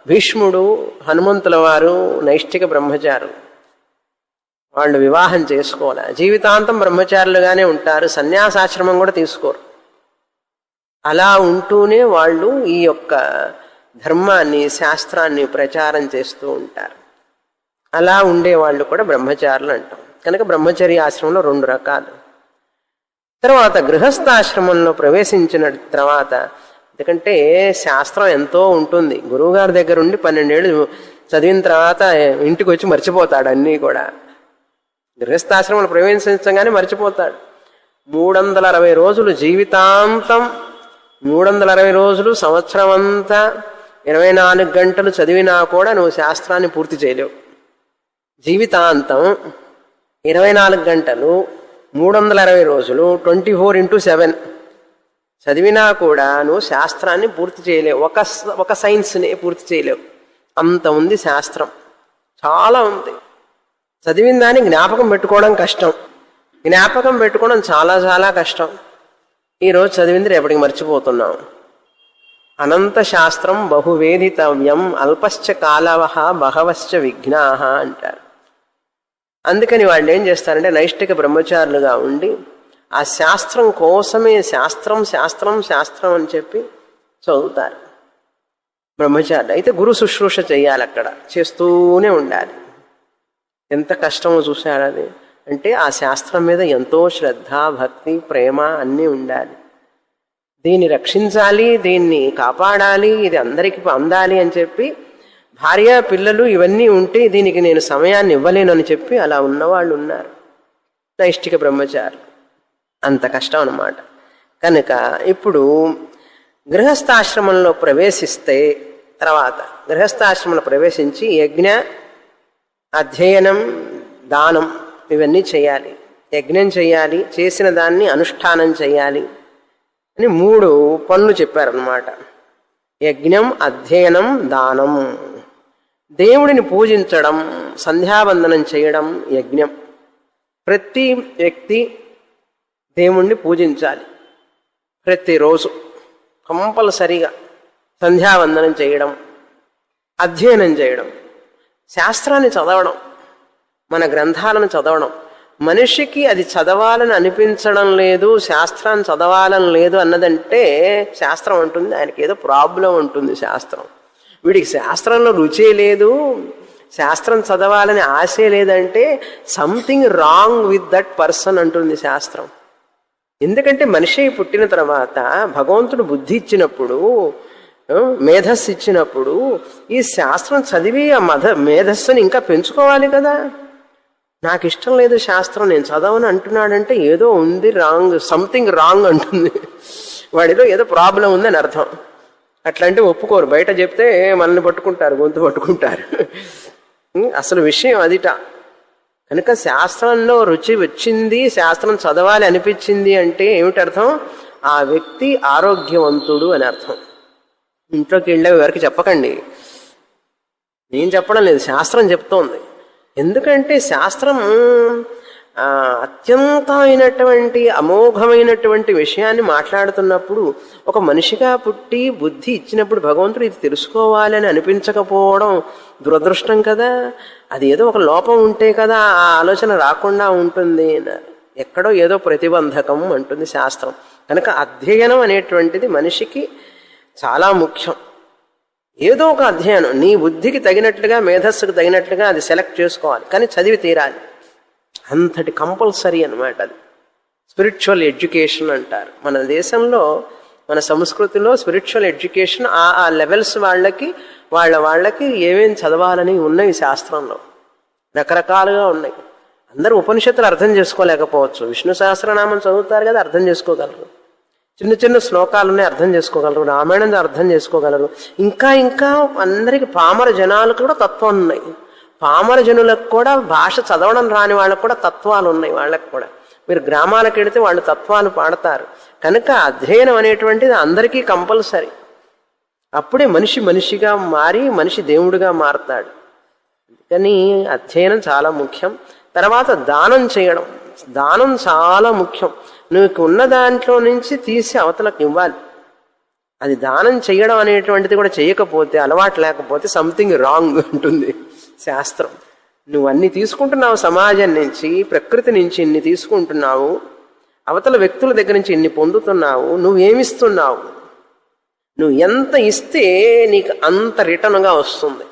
భీష్ముడు, హనుమంతుల వారు నైష్ఠిక బ్రహ్మచారు. వాళ్ళు వివాహం చేసుకోవాలి, జీవితాంతం బ్రహ్మచారులుగానే ఉంటారు, సన్యాసాశ్రమం కూడా తీసుకోరు. అలా ఉంటూనే వాళ్ళు ఈ యొక్క ధర్మాన్ని, శాస్త్రాన్ని ప్రచారం చేస్తూ ఉంటారు. అలా ఉండేవాళ్ళు కూడా బ్రహ్మచారులు అంటాం. కనుక బ్రహ్మచర్య ఆశ్రమంలో 2 రకాలు. తర్వాత గృహస్థాశ్రమంలో ప్రవేశించిన తర్వాత, ఎందుకంటే శాస్త్రం ఎంతో ఉంటుంది. గురువుగారి దగ్గర ఉండి 12 ఏళ్ళు చదివిన తర్వాత ఇంటికి వచ్చి మర్చిపోతాడు అన్నీ కూడా. గృహస్థాశ్రమంలో ప్రవేశించగానే మర్చిపోతాడు. 360 రోజులు జీవితాంతం, 360 రోజులు సంవత్సరం అంతా 24 గంటలు చదివినా కూడా నువ్వు శాస్త్రాన్ని పూర్తి చేయలేవు. జీవితాంతం 24 గంటలు 360 రోజులు 24x7 చదివినా కూడా నువ్వు శాస్త్రాన్ని పూర్తి చేయలేవు. ఒక సైన్స్ని పూర్తి చేయలేవు. అంత ఉంది శాస్త్రం, చాలా ఉంది. చదివిన దాన్ని జ్ఞాపకం పెట్టుకోవడం కష్టం. జ్ఞాపకం పెట్టుకోవడం చాలా చాలా కష్టం. ఈరోజు చదివింది రేపటికి మర్చిపోతున్నాం. అనంత శాస్త్రం బహువేదితవ్యం అల్పశ్చ కాలవః బహవశ్చ విఘ్నాః అంటారు. అందుకని వాళ్ళు ఏం చేస్తారంటే నైష్ఠిక బ్రహ్మచారులుగా ఉండి ఆ శాస్త్రం కోసమే శాస్త్రం శాస్త్రం శాస్త్రం అని చెప్పి చదువుతారు. బ్రహ్మచారులు అయితే గురు శుశ్రూష చేయాలి, అక్కడ చేస్తూనే ఉండాలి. ఎంత కష్టమో చూశారు. అది అంటే ఆ శాస్త్రం మీద ఎంతో శ్రద్ధ, భక్తి, ప్రేమ అన్నీ ఉండాలి. దీన్ని రక్షించాలి, దీన్ని కాపాడాలి, ఇది అందరికీ అందాలి అని చెప్పి భార్య, పిల్లలు ఇవన్నీ ఉంటే దీనికి నేను సమయాన్ని ఇవ్వలేను అని చెప్పి అలా ఉన్నవాళ్ళు ఉన్నారు నైష్ఠిక బ్రహ్మచారులు. అంత కష్టం అన్నమాట. కనుక ఇప్పుడు గృహస్థాశ్రమంలో ప్రవేశిస్తే, తర్వాత గృహస్థాశ్రమంలో ప్రవేశించి యజ్ఞ, అధ్యయనం, దానం ఇవన్నీ చేయాలి. యజ్ఞం చేయాలి, చేసిన దాన్ని అనుష్ఠానం చేయాలి అని 3 పనులు చెప్పారన్నమాట. యజ్ఞం, అధ్యయనం, దానం. దేవుడిని పూజించడం, సంధ్యావందనం చేయడం యజ్ఞం. ప్రతి వ్యక్తి దేవుణ్ణి పూజించాలి. ప్రతిరోజు కంపల్సరీగా సంధ్యావందనం చేయడం, అధ్యయనం చేయడం, శాస్త్రాన్ని చదవడం, మన గ్రంథాలను చదవడం. మనిషికి అది చదవాలని అనిపించడం లేదు, శాస్త్రాన్ని చదవాలని లేదు అన్నదంటే శాస్త్రం ఉంటుంది ఆయనకి ఏదో ప్రాబ్లం ఉంటుంది. శాస్త్రం వీడికి శాస్త్రంలో రుచే లేదు, శాస్త్రం చదవాలని ఆశే లేదంటే something wrong with that person అంటుంది శాస్త్రం. ఎందుకంటే మనిషి పుట్టిన తర్వాత భగవంతుడు బుద్ధి ఇచ్చినప్పుడు, మేధస్సు ఇచ్చినప్పుడు ఈ శాస్త్రం చదివి ఆ మేధస్సుని ఇంకా పెంచుకోవాలి కదా. నాకు ఇష్టం లేదు శాస్త్రం, నేను చదవని అంటున్నాడంటే ఏదో ఉంది రాంగ్, సంథింగ్ రాంగ్ అంటుంది. వాడిలో ఏదో ప్రాబ్లం ఉందని అర్థం. అట్లాంటివి ఒప్పుకోరు, బయట చెప్తే మనల్ని పట్టుకుంటారు, గొంతు పట్టుకుంటారు. అసలు విషయం అదిట. కనుక శాస్త్రంలో రుచి వచ్చింది, శాస్త్రం చదవాలి అనిపించింది అంటే ఏమిటి అర్థం? ఆ వ్యక్తి ఆరోగ్యవంతుడు అని అర్థం. ఇంట్లోకి వెళ్ళే ఎవరికి చెప్పకండి, నేను చెప్పడం లేదు, శాస్త్రం చెప్తోంది. ఎందుకంటే శాస్త్రం అత్యంతమైనటువంటి అమోఘమైనటువంటి విషయాన్ని మాట్లాడుతున్నప్పుడు ఒక మనిషిగా పుట్టి బుద్ధి ఇచ్చినప్పుడు భగవంతుడు ఇది తెలుసుకోవాలని అనిపించకపోవడం దురదృష్టం కదా. అది ఏదో ఒక లోపం ఉంటే కదా ఆ ఆలోచన రాకుండా ఉంటుంది. ఎక్కడో ఏదో ప్రతిబంధకం అంటుంది శాస్త్రం. కనుక అధ్యయనం అనేటువంటిది మనిషికి చాలా ముఖ్యం. ఏదో ఒక అధ్యయనం నీ బుద్ధికి తగినట్లుగా, మేధస్సుకు తగినట్లుగా అది సెలెక్ట్ చేసుకోవాలి, కానీ చదివి తీరాలి. అంతటి కంపల్సరీ అన్నమాట అది. స్పిరిచువల్ ఎడ్యుకేషన్ అంటారు. మన దేశంలో, మన సంస్కృతిలో స్పిరిచువల్ ఎడ్యుకేషన్ ఆ లెవెల్స్ వాళ్ళకి ఏమేమి చదవాలని ఉన్నాయి శాస్త్రంలో, రకరకాలుగా ఉన్నాయి. అందరూ ఉపనిషత్తులు అర్థం చేసుకోలేకపోవచ్చు, విష్ణు సహస్రనామం చదువుతారు కదా, అర్థం చేసుకోగలరు. చిన్న చిన్న శ్లోకాలున్నాయి, అర్థం చేసుకోగలరు. రామాయణం అర్థం చేసుకోగలరు. ఇంకా అందరికి పామర జనాలకు కూడా తత్వం ఉన్నాయి. పామర జనులకు కూడా భాష చదవడం రాని వాళ్ళకు కూడా తత్వాలు ఉన్నాయి. వాళ్ళకు కూడా మీరు గ్రామాలకు వెడితే వాళ్ళు తత్వాలు పాడతారు. కనుక అధ్యయనం అనేటువంటిది అందరికీ కంపల్సరీ. అప్పుడే మనిషి మనిషిగా మారి మనిషి దేవుడిగా మారతాడు. కానీ అధ్యయనం చాలా ముఖ్యం. తర్వాత దానం చేయడం, దానం చాలా ముఖ్యం. నువ్వు ఉన్న దాంట్లో నుంచి తీసి అవతలకు ఇవ్వాలి. అది దానం చేయడం అనేటువంటిది కూడా చేయకపోతే, అలవాటు లేకపోతే సంథింగ్ రాంగ్ ఉంటుంది శాస్త్రం. నువ్వు అన్ని తీసుకుంటున్నావు, సమాజం నుంచి, ప్రకృతి నుంచి ఇన్ని తీసుకుంటున్నావు, అవతల వ్యక్తుల దగ్గర నుంచి ఇన్ని పొందుతున్నావు, నువ్వేమిస్తున్నావు? నువ్వు ఎంత ఇస్తే నీకు అంత రిటర్న్గా వస్తుంది.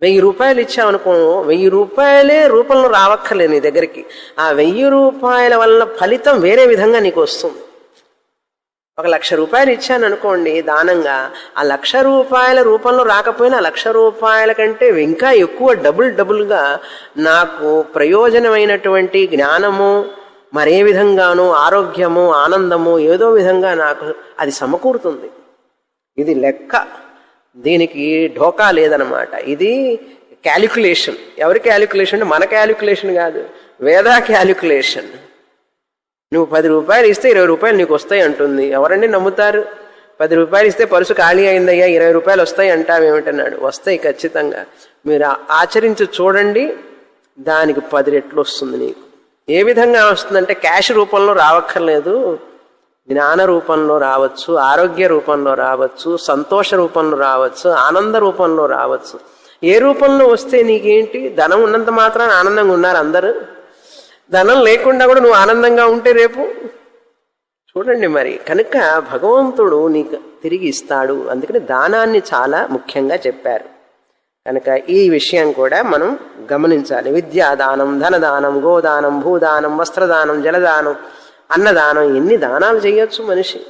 1000 రూపాయలు ఇచ్చావనుకో, 1000 రూపాయలే రూపంలో రావక్కర్లేదు నీ దగ్గరికి. ఆ 1000 రూపాయల వల్ల ఫలితం వేరే విధంగా నీకు వస్తుంది. 1,00,000 రూపాయలు ఇచ్చాను అనుకోండి దానంగా, ఆ 1,00,000 రూపాయల రూపంలో రాకపోయినా 1,00,000 రూపాయల కంటే ఇంకా ఎక్కువ డబుల్గా నాకు ప్రయోజనమైనటువంటి జ్ఞానము, మరే విధంగానూ ఆరోగ్యము, ఆనందము ఏదో విధంగా నాకు అది సమకూరుతుంది. ఇది లెక్క, దీనికి ఢోకా లేదనమాట. ఇది క్యాలిక్యులేషన్. ఎవరి క్యాలిక్యులేషన్? మన క్యాలిక్యులేషన్ కాదు, వేదా క్యాలిక్యులేషన్. నువ్వు 10 రూపాయలు ఇస్తే 20 రూపాయలు నీకు వస్తాయి అంటుంది. ఎవరండి నమ్ముతారు? 10 రూపాయలు ఇస్తే పరుసు ఖాళీ అయిందయ్యా, 20 రూపాయలు వస్తాయి అంటావేమిటన్నాడు. వస్తాయి ఖచ్చితంగా. మీరు ఆచరించి చూడండి, దానికి 10 రెట్లు వస్తుంది నీకు. ఏ విధంగా వస్తుందంటే క్యాష్ రూపంలో రావక్కర్లేదు, జ్ఞాన రూపంలో రావచ్చు, ఆరోగ్య రూపంలో రావచ్చు, సంతోష రూపంలో రావచ్చు, ఆనంద రూపంలో రావచ్చు. ఏ రూపంలో వస్తే నీకేంటి? ధనం ఉన్నంత మాత్రాన ఆనందంగా ఉన్నారు అందరూ. ధనం లేకుండా కూడా నువ్వు ఆనందంగా ఉంటే రేపు చూడండి మరి. కనుక భగవంతుడు నీకు తిరిగి ఇస్తాడు. అందుకని దానాన్ని చాలా ముఖ్యంగా చెప్పారు. కనుక ఈ విషయం కూడా మనం గమనించాలి. విద్యాదానం, ధనదానం, గోదానం, భూదానం, వస్త్రదానం, జలదానం, అన్నదానం, ఎన్ని దానాలు చేయొచ్చు మనిషి.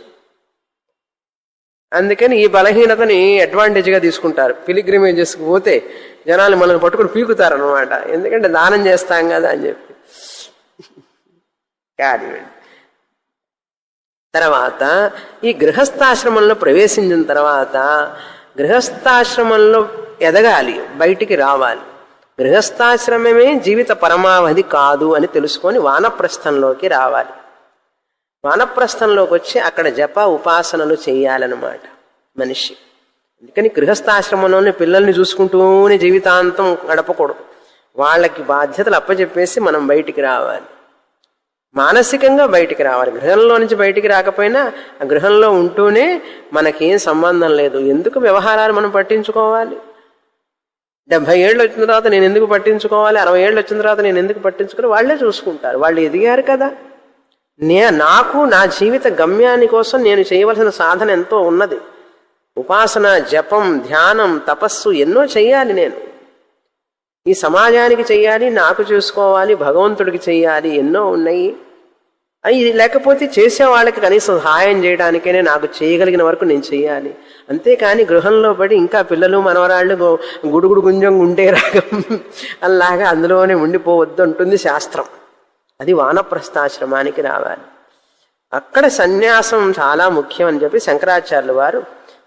అందుకని ఈ బలహీనతని అడ్వాంటేజ్గా తీసుకుంటారు. పిలిగ్రిమేజెస్కి పోతే జనాలు మనల్ని పట్టుకుని పీకుతారనమాట. ఎందుకంటే దానం చేస్తాం కదా అని చెప్పి. తర్వాత ఈ గృహస్థాశ్రమంలో ప్రవేశించిన తర్వాత గృహస్థాశ్రమంలో ఎదగాలి, బయటికి రావాలి. గృహస్థాశ్రమమే జీవిత పరమావధి కాదు అని తెలుసుకొని వానప్రస్థంలోకి రావాలి. వానప్రస్థంలోకి వచ్చి అక్కడ జప ఉపాసనలు చేయాలన్నమాట మనిషి. అందుకని గృహస్థాశ్రమంలోనే పిల్లల్ని చూసుకుంటూనే జీవితాంతం గడపకూడదు. వాళ్ళకి బాధ్యతలు అప్పచెప్పేసి మనం బయటికి రావాలి. మానసికంగా బయటికి రావాలి. గృహంలో నుంచి బయటికి రాకపోయినా ఆ గృహంలో ఉంటూనే మనకేం సంబంధం లేదు. ఎందుకు వ్యవహారాలు మనం పట్టించుకోవాలి? 70 ఏళ్ళు వచ్చిన తర్వాత నేను ఎందుకు పట్టించుకోవాలి, 60 ఏళ్ళు వచ్చిన తర్వాత నేను ఎందుకు పట్టించుకోవాలి? వాళ్ళే చూసుకుంటారు. వాళ్ళు ఎదిగారు కదా. నాకు నా జీవిత గమ్యాన్ని కోసం నేను చేయవలసిన సాధన ఎంతో ఉన్నది. ఉపాసన, జపం, ధ్యానం, తపస్సు ఎన్నో చెయ్యాలి. నేను ఈ సమాజానికి చెయ్యాలి, నాకు చూసుకోవాలి, భగవంతుడికి చెయ్యాలి, ఎన్నో ఉన్నాయి. ఇది లేకపోతే చేసే వాళ్ళకి కనీసం సహాయం చేయడానికైనా నాకు చేయగలిగిన వరకు నేను చెయ్యాలి. అంతేకాని గృహంలో పడి ఇంకా పిల్లలు మనవరాళ్ళు గుడుగుడు గుంజం గుండే రాగం అలాగా అందులోనే ఉండిపోవద్దు అంటుంది శాస్త్రం. అది వానప్రస్థాశ్రమానికి రావాలి. అక్కడ సన్యాసం చాలా ముఖ్యం అని చెప్పి శంకరాచార్యులు వారు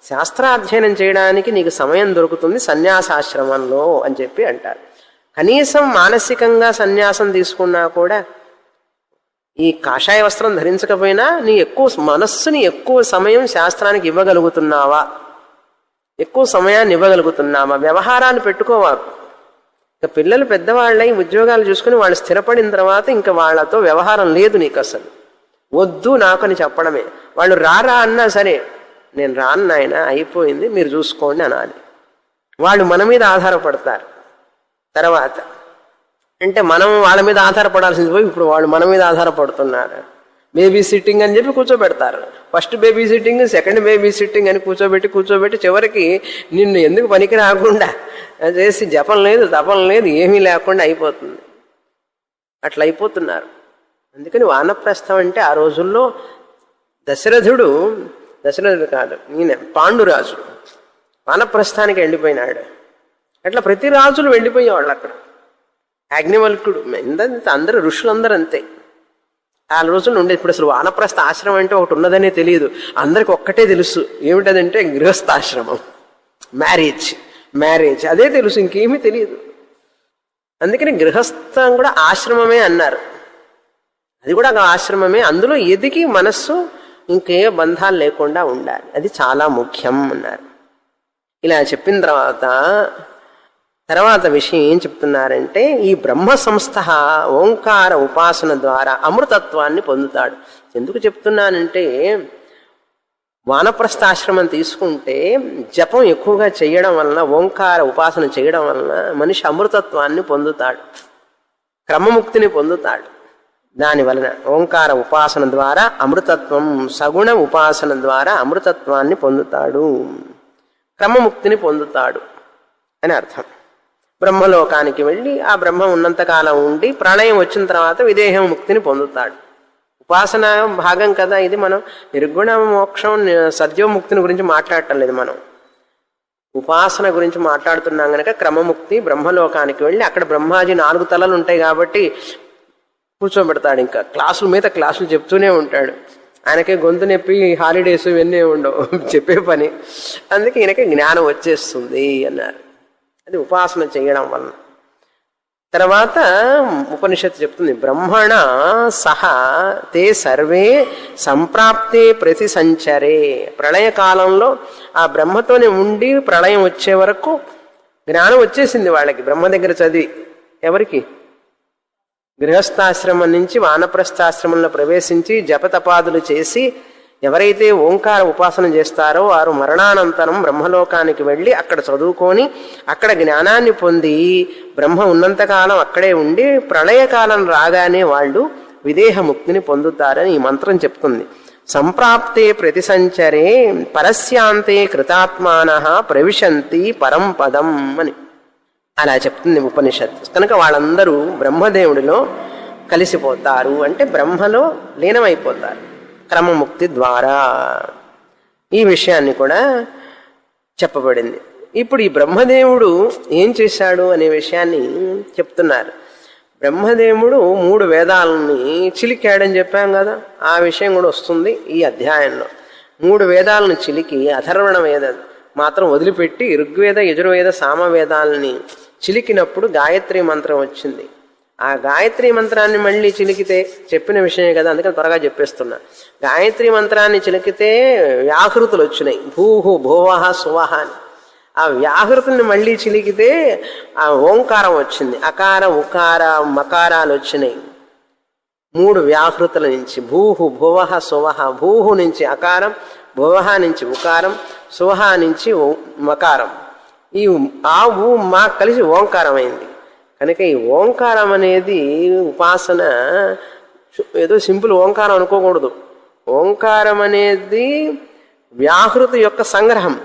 శాస్త్రాధ్యయనం చేయడానికి నీకు సమయం దొరుకుతుంది సన్యాసాశ్రమంలో అని చెప్పి అంటారు. కనీసం మానసికంగా సన్యాసం తీసుకున్నా కూడా ఈ కాషాయ వస్త్రం ధరించకపోయినా నీ మనస్సుని ఎక్కువ సమయం శాస్త్రానికి ఇవ్వగలుగుతున్నావా, ఎక్కువ సమయాన్ని ఇవ్వగలుగుతున్నావా? వ్యవహారాలు పెట్టుకోవాలి. ఇక పిల్లలు పెద్దవాళ్ళై ఉద్యోగాలు చూసుకుని వాళ్ళు స్థిరపడిన తర్వాత ఇంకా వాళ్ళతో వ్యవహారం లేదు నీకు. అసలు వద్దు నాకు అని చెప్పడమే. వాళ్ళు రారా అన్నా సరే నేను రాను నాయన, అయిపోయింది, మీరు చూసుకోండి అనాలి. వాళ్ళు మన మీద ఆధారపడతారు. తర్వాత అంటే మనం వాళ్ళ మీద ఆధారపడాల్సింది పోయి ఇప్పుడు వాళ్ళు మన మీద ఆధారపడుతున్నారు. బేబీ సిట్టింగ్ అని చెప్పి కూర్చోబెడతారు. First baby sitting, second baby sitting అని కూర్చోబెట్టి చివరికి నిన్ను ఎందుకు పనికి రాకుండా చేసి జపం లేదు, తపం లేదు, ఏమీ లేకుండా అయిపోతుంది. అట్లా అయిపోతున్నారు. అందుకని వానప్రస్థం అంటే ఆ రోజుల్లో దశరథుడు కాదు, ఈయన పాండురాజు వానప్రస్థానికి వెళ్ళిపోయినాడు. అట్లా ప్రతి రాజులు వెళ్ళిపోయేవాళ్ళు అక్కడ. అగ్నివల్కుడు, అందరూ ఋషులందరూ అంతే. ఆ రోజుల్లో ఉండేది. ఇప్పుడు అసలు వానప్రస్థ ఆశ్రమం అంటే ఒకటి ఉన్నదనే తెలియదు. అందరికి ఒక్కటే తెలుసు, ఏమిటదంటే గృహస్థాశ్రమం, మ్యారేజ్ అదే తెలుసు, ఇంకేమీ తెలియదు. అందుకని గృహస్థం కూడా ఆశ్రమమే అన్నారు. అది కూడా ఒక ఆశ్రమమే. అందులో ఎదిగి మనస్సు ఇంకే బంధాలు లేకుండా ఉండాలి. అది చాలా ముఖ్యం అన్నారు. ఇలా చెప్పిన తర్వాత విషయం ఏం చెప్తున్నారంటే ఈ బ్రహ్మ సంస్థ ఓంకార ఉపాసన ద్వారా అమృతత్వాన్ని పొందుతాడు. ఎందుకు చెప్తున్నానంటే వానప్రస్థాశ్రమం తీసుకుంటే జపం ఎక్కువగా చేయడం వలన, ఓంకార ఉపాసన చేయడం వలన మనిషి అమృతత్వాన్ని పొందుతాడు, క్రమముక్తిని పొందుతాడు. దాని వలన ఓంకార ఉపాసన ద్వారా అమృతత్వం, సగుణ ఉపాసన ద్వారా అమృతత్వాన్ని పొందుతాడు, క్రమముక్తిని పొందుతాడు అని అర్థం. బ్రహ్మలోకానికి వెళ్ళి ఆ బ్రహ్మ ఉన్నంతకాలం ఉండి ప్రళయం వచ్చిన తర్వాత విదేహం ముక్తిని పొందుతాడు. ఉపాసన భాగం కదా ఇది. మనం నిర్గుణ మోక్షం, సద్యోముక్తిని గురించి మాట్లాడటం లేదు, మనం ఉపాసన గురించి మాట్లాడుతున్నాం కనుక క్రమముక్తి, బ్రహ్మలోకానికి వెళ్ళి అక్కడ బ్రహ్మాజీ 4 తలలు ఉంటాయి కాబట్టి కూర్చోబెడతాడు. ఇంకా క్లాసుల మీద క్లాసులు చెప్తూనే ఉంటాడు. ఆయనకే గొంతు నొప్పి, హాలిడేస్ ఇవన్నీ ఉండవు చెప్పే పని. అందుకే ఈయనకి జ్ఞానం వచ్చేస్తుంది అన్నారు. అది ఉపాసన చేయడం వలన. తర్వాత ఉపనిషత్తు చెప్తుంది, బ్రహ్మణ సహ తే సర్వే సంప్రాప్తే ప్రతి సంచరే. ప్రళయకాలంలో ఆ బ్రహ్మతోనే ఉండి ప్రళయం వచ్చే వరకు జ్ఞానం వచ్చేసింది వాళ్ళకి. బ్రహ్మ దగ్గర చదివి ఎవరికి? గృహస్థాశ్రమం నుంచి వానప్రస్థాశ్రమంలో ప్రవేశించి జపతపాదులు చేసి ఎవరైతే ఓంకార ఉపాసన చేస్తారో వారు మరణానంతరం బ్రహ్మలోకానికి వెళ్ళి అక్కడ చదువుకొని అక్కడ జ్ఞానాన్ని పొంది బ్రహ్మ ఉన్నంతకాలం అక్కడే ఉండి ప్రళయకాలం రాగానే వాళ్ళు విదేహముక్తిని పొందుతారని ఈ మంత్రం చెప్తుంది. సంప్రాప్తే ప్రతి సంచరే పరస్యాంతే కృతాత్మానః ప్రవిశంతి పరం పదం అని అలా చెప్తుంది ఉపనిషత్తు. కనుక వాళ్ళందరూ బ్రహ్మదేవుడిలో కలిసిపోతారు, అంటే బ్రహ్మలో లీనమైపోతారు క్రమముక్తి ద్వారా. ఈ విషయాన్ని కూడా చెప్పబడింది. ఇప్పుడు ఈ బ్రహ్మదేవుడు ఏం చేశాడు అనే విషయాన్ని చెప్తున్నారు. బ్రహ్మదేవుడు 3 వేదాలని చిలికాడని చెప్పాం కదా, ఆ విషయం కూడా వస్తుంది ఈ అధ్యాయంలో. 3 వేదాలను చిలికి అథర్వణ వేదం మాత్రం వదిలిపెట్టి ఋగ్వేద, యజుర్వేద, సామవేదాలని చిలికినప్పుడు గాయత్రి మంత్రం వచ్చింది. ఆ గాయత్రి మంత్రాన్ని మళ్ళీ చిలికితే చెప్పిన విషయమే కదా, అందుకని త్వరగా చెప్పేస్తున్నా. గాయత్రి మంత్రాన్ని చిలికితే వ్యాహృతులు వచ్చినాయి, భూహు భువహ సువహ అని. ఆ వ్యాహృతుల్ని మళ్ళీ చిలికితే ఆ ఓంకారం వచ్చింది. అకార ఉకార మకారాలు వచ్చినాయి 3 వ్యాహృతుల నుంచి. భూహు భువహ సువహ. భూహు నుంచి అకారం, భువహ నుంచి ఉకారం, సువహ నుంచి మకారం. ఈ ఆ ఊ మా కలిసి ఓంకారం అయింది. కనుక ఈ ఓంకారం అనేది ఉపాసన ఏదో సింపుల్ ఓంకారం అనుకోకూడదు. ఓంకారం అనేది వ్యాహృతి యొక్క సంగ్రహం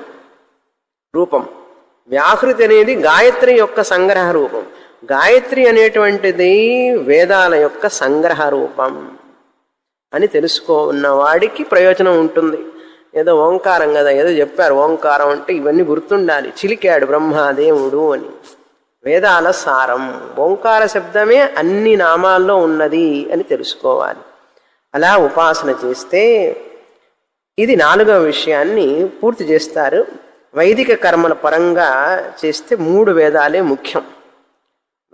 రూపం. వ్యాహృతి అనేది గాయత్రి యొక్క సంగ్రహ రూపం. గాయత్రి అనేటువంటిది వేదాల యొక్క సంగ్రహ రూపం అని తెలుసుకున్న వాడికి ప్రయోజనం ఉంటుంది. ఏదో ఓంకారం కదా, ఏదో చెప్పారు ఓంకారం అంటే ఇవన్నీ గుర్తుండాలి. చిలికాడు బ్రహ్మదేవుడు అని. వేదాల సారం ఓంకార శబ్దమే అన్ని నామాల్లో ఉన్నది అని తెలుసుకోవాలి. అలా ఉపాసన చేస్తే ఇది 4వ విషయాన్ని పూర్తి చేస్తారు. వైదిక కర్మల పరంగా చేస్తే 3 వేదాలే ముఖ్యం.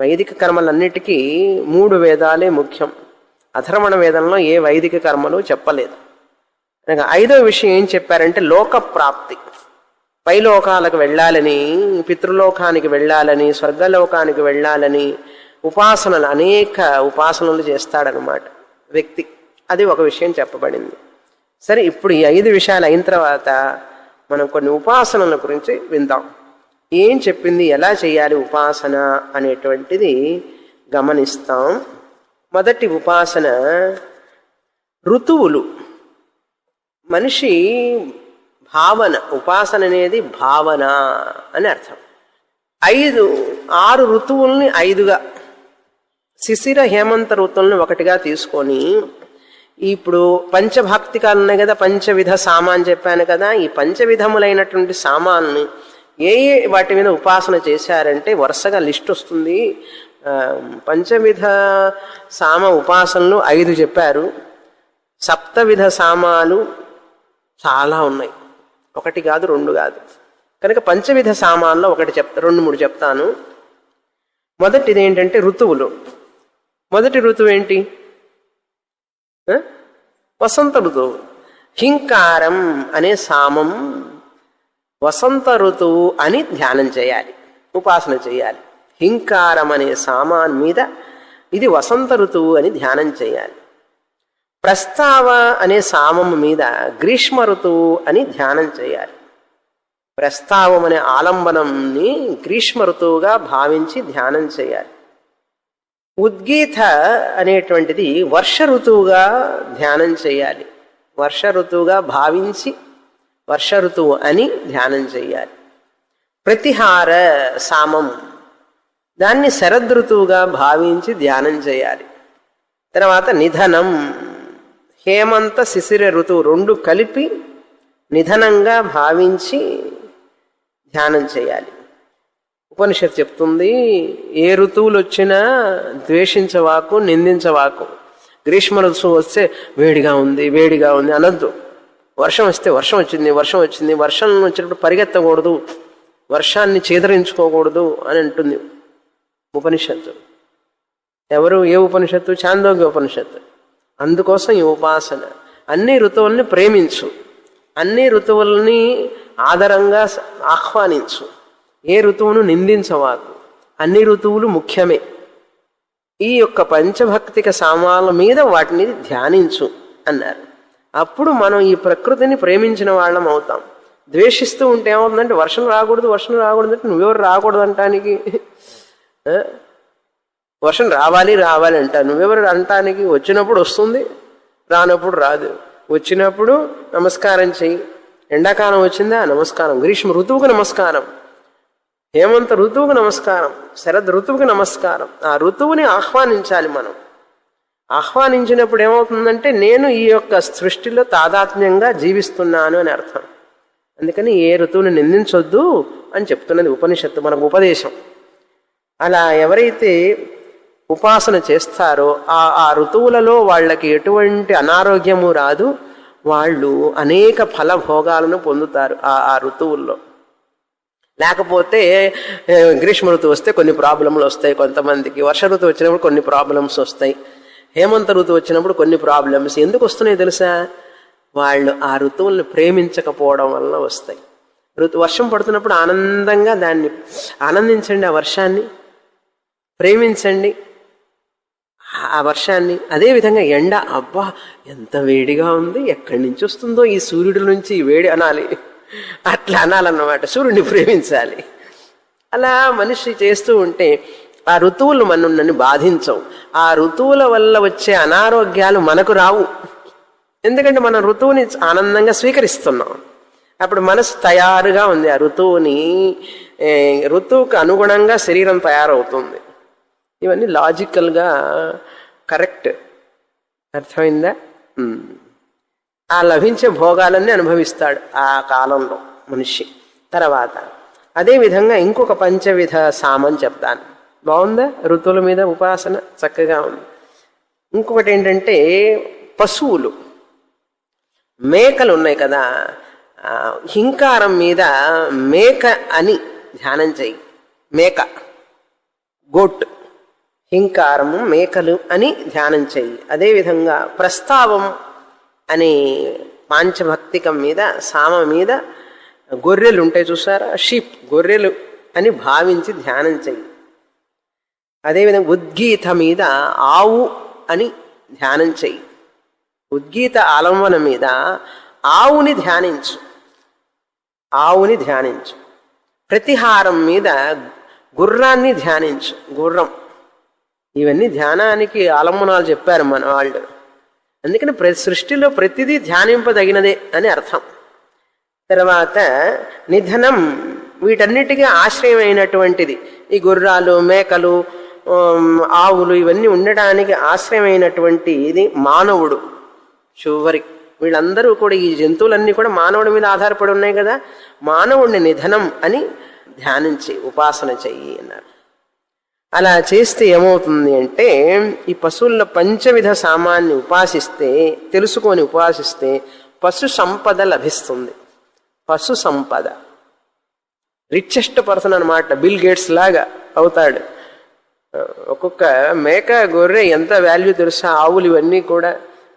వైదిక కర్మలన్నిటికీ 3 వేదాలే ముఖ్యం. అథర్వణ వేదంలో ఏ వైదిక కర్మలు చెప్పలేదు. 5వ విషయం ఏం చెప్పారంటే లోక ప్రాప్తి. పైలోకాలకు వెళ్ళాలని, పితృలోకానికి వెళ్ళాలని, స్వర్గలోకానికి వెళ్ళాలని ఉపాసనలు అనేక ఉపాసనలు చేస్తాడనమాట వ్యక్తి. అది ఒక విషయం చెప్పబడింది. సరే, ఇప్పుడు ఈ 5 విషయాలు అయిన తర్వాత మనం కొన్ని ఉపాసనల గురించి విందాం. ఏం చెప్పింది, ఎలా చేయాలి ఉపాసన అనేటువంటిది గమనిస్తాం. మొదటి ఉపాసన ఋతువులు. మనిషి భావన. ఉపాసన అనేది భావన అని అర్థం. 6 ఋతువుల్ని 5గా, శిశిర హేమంత ఋతువుల్ని 1గా తీసుకొని, ఇప్పుడు పంచభాక్తికాలు ఉన్నాయి కదా, పంచవిధ సామాన్ చెప్పాను కదా, ఈ పంచవిధములైనటువంటి సామాన్ని ఏ వాటి మీద ఉపాసన చేశారంటే వరుసగా లిస్ట్ వస్తుంది. పంచవిధ సామ ఉపాసనలు 5 చెప్పారు. సప్తవిధ సామాలు చాలా ఉన్నాయి, 1 కాదు 2 కాదు. కనుక పంచవిధ సామాన్లో 2, 3 చెప్తాను. మొదటిది ఏంటంటే ఋతువులు. మొదటి ఋతువు ఏంటి? వసంత ఋతువు. హింకారం అనే సామం వసంత ఋతువు అని ధ్యానం చేయాలి, ఉపాసన చేయాలి. హింకారం అనే సామాన్ మీద ఇది వసంత ఋతువు అని ధ్యానం చేయాలి. ప్రస్తావ అనే సామం మీద గ్రీష్మ ఋతువు అని ధ్యానం చేయాలి. ప్రస్తావం అనే ఆలంబనంని గ్రీష్మ ఋతువుగా భావించి ధ్యానం చేయాలి. ఉద్గీత అనేటువంటిది వర్ష ఋతువుగా ధ్యానం చేయాలి. వర్ష ఋతువుగా భావించి వర్ష ఋతువు అని ధ్యానం చేయాలి. ప్రతిహార సామం దాన్ని శరదృతువుగా భావించి ధ్యానం చేయాలి. తర్వాత నిధనం, హేమంత శిశిర ఋతువు 2 కలిపి నిధనంగా భావించి ధ్యానం చేయాలి. ఉపనిషత్తు చెప్తుంది, ఏ ఋతువులు వచ్చినా ద్వేషించవాకు, నిందించవాకు. గ్రీష్మ ఋతువు వస్తే వేడిగా ఉంది వేడిగా ఉంది అనొద్దు. వర్షం వస్తే వర్షం వచ్చింది వర్షం వచ్చింది, వర్షం వచ్చినప్పుడు పరిగెత్తకూడదు, వర్షాన్ని చేదరించుకోకూడదు అని అంటుంది ఉపనిషత్తు. ఎవరు? ఏ ఉపనిషత్తు? ఛాందోగ్య ఉపనిషత్తు. అందుకోసం ఈ ఉపాసన. అన్ని ఋతువుల్ని ప్రేమించు, అన్ని ఋతువుల్ని ఆదరంగా ఆహ్వానించు, ఏ ఋతువును నిందించవాకు. అన్ని ఋతువులు ముఖ్యమే. ఈ యొక్క పంచభక్తిక సామాల మీద వాటిని ధ్యానించు అన్నారు. అప్పుడు మనం ఈ ప్రకృతిని ప్రేమించిన వాళ్ళం అవుతాం. ద్వేషిస్తూ ఉంటే ఏమవుతుందంటే వర్షం రాకూడదు వర్షం రాకూడదు అంటే నువ్వెవరు రాకూడదు అంటానికి? వర్షం రావాలి రావాలి అంటాను, నువ్వెవరు అంటానికి? వచ్చినప్పుడు వస్తుంది, రానప్పుడు రాదు. వచ్చినప్పుడు నమస్కారం చెయ్యి. ఎండాకాలం వచ్చిందా నమస్కారం, గ్రీష్మ ఋతువుకు నమస్కారం, హేమంత ఋతువుకు నమస్కారం, శరద్ ఋతువుకి నమస్కారం. ఆ ఋతువుని ఆహ్వానించాలి మనం. ఆహ్వానించినప్పుడు ఏమవుతుందంటే నేను ఈ యొక్క సృష్టిలో తాదాత్మ్యంగా జీవిస్తున్నాను అని అర్థం. అందుకని ఏ ఋతువుని నిందించొద్దు అని చెప్తున్నది ఉపనిషత్తు, మనకు ఉపదేశం. అలా ఎవరైతే ఉపాసన చేస్తారో ఆ ఋతువులలో వాళ్ళకి ఎటువంటి అనారోగ్యము రాదు, వాళ్ళు అనేక ఫలభోగాలను పొందుతారు ఆ ఋతువుల్లో. లేకపోతే గ్రీష్మ ఋతువు వస్తే కొన్ని ప్రాబ్లంలు వస్తాయి కొంతమందికి, వర్ష ఋతువు వచ్చినప్పుడు కొన్ని ప్రాబ్లమ్స్ వస్తాయి, హేమంత ఋతువు వచ్చినప్పుడు కొన్ని ప్రాబ్లమ్స్. ఎందుకు వస్తున్నాయి తెలుసా? వాళ్ళు ఆ ఋతువుల్ని ప్రేమించకపోవడం వలన వస్తాయి. వర్షం పడుతున్నప్పుడు ఆనందంగా దాన్ని ఆనందించండి, ఆ వర్షాన్ని ప్రేమించండి, ఆ వర్షాన్ని. అదేవిధంగా ఎండ, అబ్బా ఎంత వేడిగా ఉంది, ఎక్కడి నుంచి వస్తుందో ఈ సూర్యుడి నుంచి ఈ వేడి అనాలి, అట్లా అనాలన్నమాట. సూర్యుడిని ప్రేమించాలి. అలా మనిషి చేస్తూ ఉంటే ఆ ఋతువులు మనల్ని బాధించవు. ఆ ఋతువుల వల్ల వచ్చే అనారోగ్యాలు మనకు రావు. ఎందుకంటే మనం ఋతువుని ఆనందంగా స్వీకరిస్తున్నాం. అప్పుడు మనసు తయారుగా ఉంది. ఆ ఋతువుకు అనుగుణంగా శరీరం తయారవుతుంది. ఇవన్నీ లాజికల్గా కరెక్ట్. అర్థమైందా? ఆ లభించే భోగాలన్నీ అనుభవిస్తాడు ఆ కాలంలో మనిషి. తర్వాత అదేవిధంగా ఇంకొక పంచవిధ సామని చెప్తాను. బాగుందా? ఋతువుల మీద ఉపాసన చక్కగా ఉంది. ఇంకొకటి ఏంటంటే పశువులు, మేకలు ఉన్నాయి కదా, హింకారం మీద మేక అని ధ్యానం చెయ్యి. మేక, గోట్, హింకారము, మేకలు అని ధ్యానం చెయ్యి. అదేవిధంగా ప్రస్తావం అనే పాంచభక్తికం మీద, సామ మీద గొర్రెలు ఉంటాయి చూసారా, షీప్, గొర్రెలు అని భావించి ధ్యానం చెయ్యి. అదేవిధంగా ఉద్గీత మీద ఆవు అని ధ్యానం చెయ్యి. ఉద్గీత ఆలంబన మీద ఆవుని ధ్యానించు, ఆవుని ధ్యానించు. ప్రతిహారం మీద గుర్రాన్ని ధ్యానించు, గుర్రం. ఇవన్నీ ధ్యానానికి ఆలంబనాలు చెప్పారు మన వాళ్ళు. అందుకని సృష్టిలో ప్రతిదీ ధ్యానింపదగినదే అని అర్థం. తర్వాత నిధనం, వీటన్నిటికీ ఆశ్రయమైనటువంటిది ఈ గుర్రాలు, మేకలు, ఆవులు, ఇవన్నీ ఉండడానికి ఆశ్రయమైనటువంటి ఇది మానవుడు. చివరికి వీళ్ళందరూ కూడా, ఈ జంతువులన్నీ కూడా మానవుడి మీద ఆధారపడి ఉన్నాయి కదా, మానవుడిని నిధనం అని ధ్యానించి ఉపాసన చెయ్యి అన్నారు. అలా చేస్తే ఏమవుతుంది అంటే, ఈ పశువుల్లో పంచవిధ సామాన్ని ఉపాసిస్తే, తెలుసుకొని ఉపాసిస్తే పశు సంపద లభిస్తుంది. పశు సంపద, రిచెస్ట్ పర్సన్ అనమాట. బిల్ గేట్స్ లాగా అవుతాడు. ఒక్కొక్క మేక, గొర్రె ఎంత వాల్యూ తెలుసా? ఆవులు ఇవన్నీ కూడా,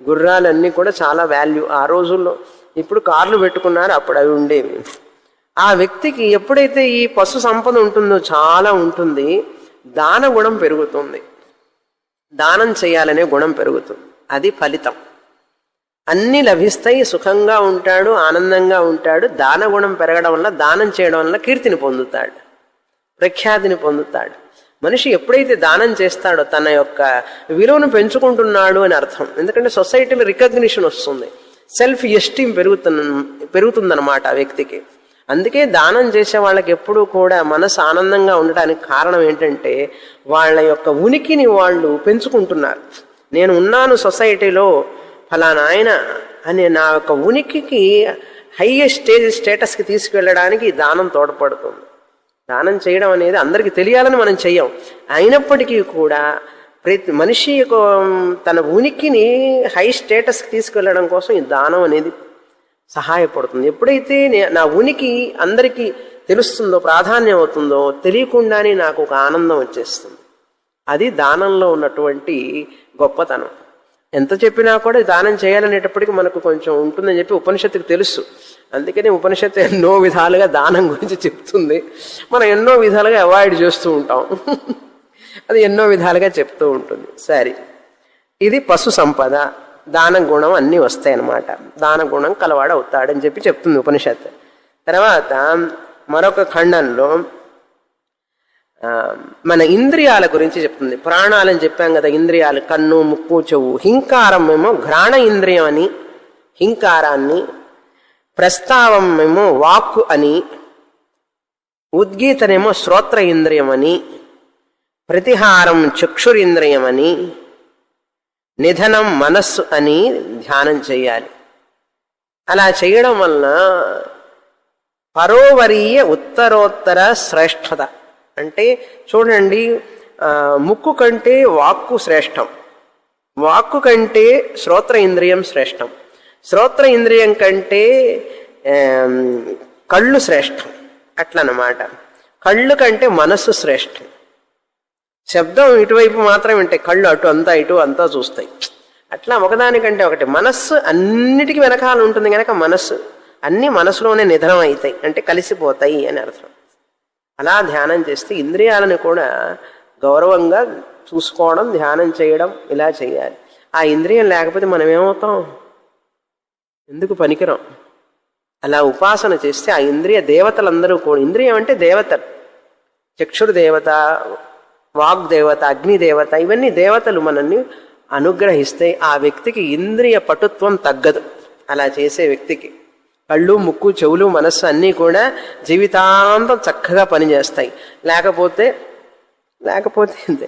గుర్రాలన్నీ కూడా చాలా వాల్యూ ఆ రోజుల్లో. ఇప్పుడు కార్లు పెట్టుకున్నారు, అప్పుడు అవి ఉండేవి. ఆ వ్యక్తికి ఎప్పుడైతే ఈ పశు సంపద ఉంటుందో, చాలా ఉంటుంది, దాన గుణం పెరుగుతుంది. దానం చేయాలనే గుణం పెరుగుతుంది. అది ఫలితం. అన్నీ లభిస్తాయి, సుఖంగా ఉంటాడు, ఆనందంగా ఉంటాడు. దాన గుణం పెరగడం వల్ల, దానం చేయడం వల్ల కీర్తిని పొందుతాడు, ప్రఖ్యాతిని పొందుతాడు. మనిషి ఎప్పుడైతే దానం చేస్తాడో తన యొక్క విలువను పెంచుకుంటున్నాడు అని అర్థం. ఎందుకంటే సొసైటీలో రికగ్నిషన్ వస్తుంది, సెల్ఫ్ ఎస్టీమ్ పెరుగుతుందన్నమాట ఆ వ్యక్తికి. అందుకే దానం చేసే వాళ్ళకి ఎప్పుడూ కూడా మనసు ఆనందంగా ఉండడానికి కారణం ఏంటంటే, వాళ్ళ యొక్క ఉనికిని వాళ్ళు పెంచుకుంటున్నారు. నేను ఉన్నాను సొసైటీలో, ఫలానా ఆయన అనే నా యొక్క ఉనికికి హైయెస్ట్ స్టేటస్కి తీసుకువెళ్ళడానికి దానం తోడ్పడుతుంది. దానం చేయడం అనేది అందరికీ తెలియాలని మనం చెయ్యం. అయినప్పటికీ కూడా ప్రతి మనిషి యొక్క తన ఉనికిని హై స్టేటస్కి తీసుకెళ్ళడం కోసం ఈ దానం అనేది సహాయపడుతుంది. ఎప్పుడైతే నా ఉనికి అందరికీ తెలుస్తుందో, ప్రాధాన్యం అవుతుందో, తెలియకుండానే నాకు ఒక ఆనందం వచ్చేస్తుంది. అది దానంలో ఉన్నటువంటి గొప్పతనం. ఎంత చెప్పినా కూడా దానం చేయాలనేటప్పటికీ మనకు కొంచెం ఉంటుందని చెప్పి ఉపనిషత్తుకు తెలుసు. అందుకని ఉపనిషత్తు ఎన్నో విధాలుగా దానం గురించి చెప్తుంది. మనం ఎన్నో విధాలుగా అవాయిడ్ చేస్తూ ఉంటాం. అది ఎన్నో విధాలుగా చెప్తూ ఉంటుంది. సరే, ఇది పశు సంపద, దాన గుణం అన్నీ వస్తాయన్నమాట. దాన గుణం కలవాడు అవుతాడని చెప్పి చెప్తుంది ఉపనిషత్తు. తర్వాత మరొక ఖండంలో మన ఇంద్రియాల గురించి చెప్తుంది. ప్రాణాలని చెప్పాం కదా, ఇంద్రియాలు కన్ను, ముక్కు, చెవు. హింకారం ఏమో ఘ్రాణ ఇంద్రియం అని హింకారాన్ని, ప్రస్తావం ఏమో వాక్కు అని, ఉద్గీతనేమో శ్రోత్ర ఇంద్రియం అని, ప్రతిహారం చక్షురింద్రియం అని, నిధనం మనస్సు అని ధ్యానం చేయాలి. అలా చేయడం వలన పరోవరీయ ఉత్తరోత్తర శ్రేష్టత. అంటే చూడండి, ముక్కు కంటే వాక్కు శ్రేష్టం, వాక్కు కంటే శ్రోత్ర ఇంద్రియం శ్రేష్టం, శ్రోత్ర ఇంద్రియం కంటే కళ్ళు శ్రేష్టం. అట్లనమాట. కళ్ళు కంటే మనస్సు శ్రేష్టం. శబ్దం ఇటువైపు మాత్రం వింటాయి, కళ్ళు అటు అంతా ఇటు అంతా చూస్తాయి. అట్లా ఒకదానికంటే ఒకటి. మనస్సు అన్నిటికీ వెనకాల ఉంటుంది కనుక మనస్సు. అన్నీ మనసులోనే నిధనం అవుతాయి, అంటే కలిసిపోతాయి అని అర్థం. అలా ధ్యానం చేస్తే ఇంద్రియాలను కూడా గౌరవంగా చూసుకోవడం, ధ్యానం చేయడం ఇలా చేయాలి. ఆ ఇంద్రియం లేకపోతే మనం ఏమవుతాం? ఎందుకు పనికిరాం. అలా ఉపాసన చేస్తే ఆ ఇంద్రియ దేవతలందరూ కూడా, ఇంద్రియం అంటే దేవతలు, చక్షుర్దేవత, వాగ్దేవత, అగ్నిదేవత, ఇవన్నీ దేవతలు మనల్ని అనుగ్రహిస్తే ఆ వ్యక్తికి ఇంద్రియ పటుత్వం తగ్గదు. అలా చేసే వ్యక్తికి కళ్ళు, ముక్కు, చెవులు, మనస్సు అన్నీ కూడా జీవితాంతం చక్కగా పనిచేస్తాయి. లేకపోతే అంతే.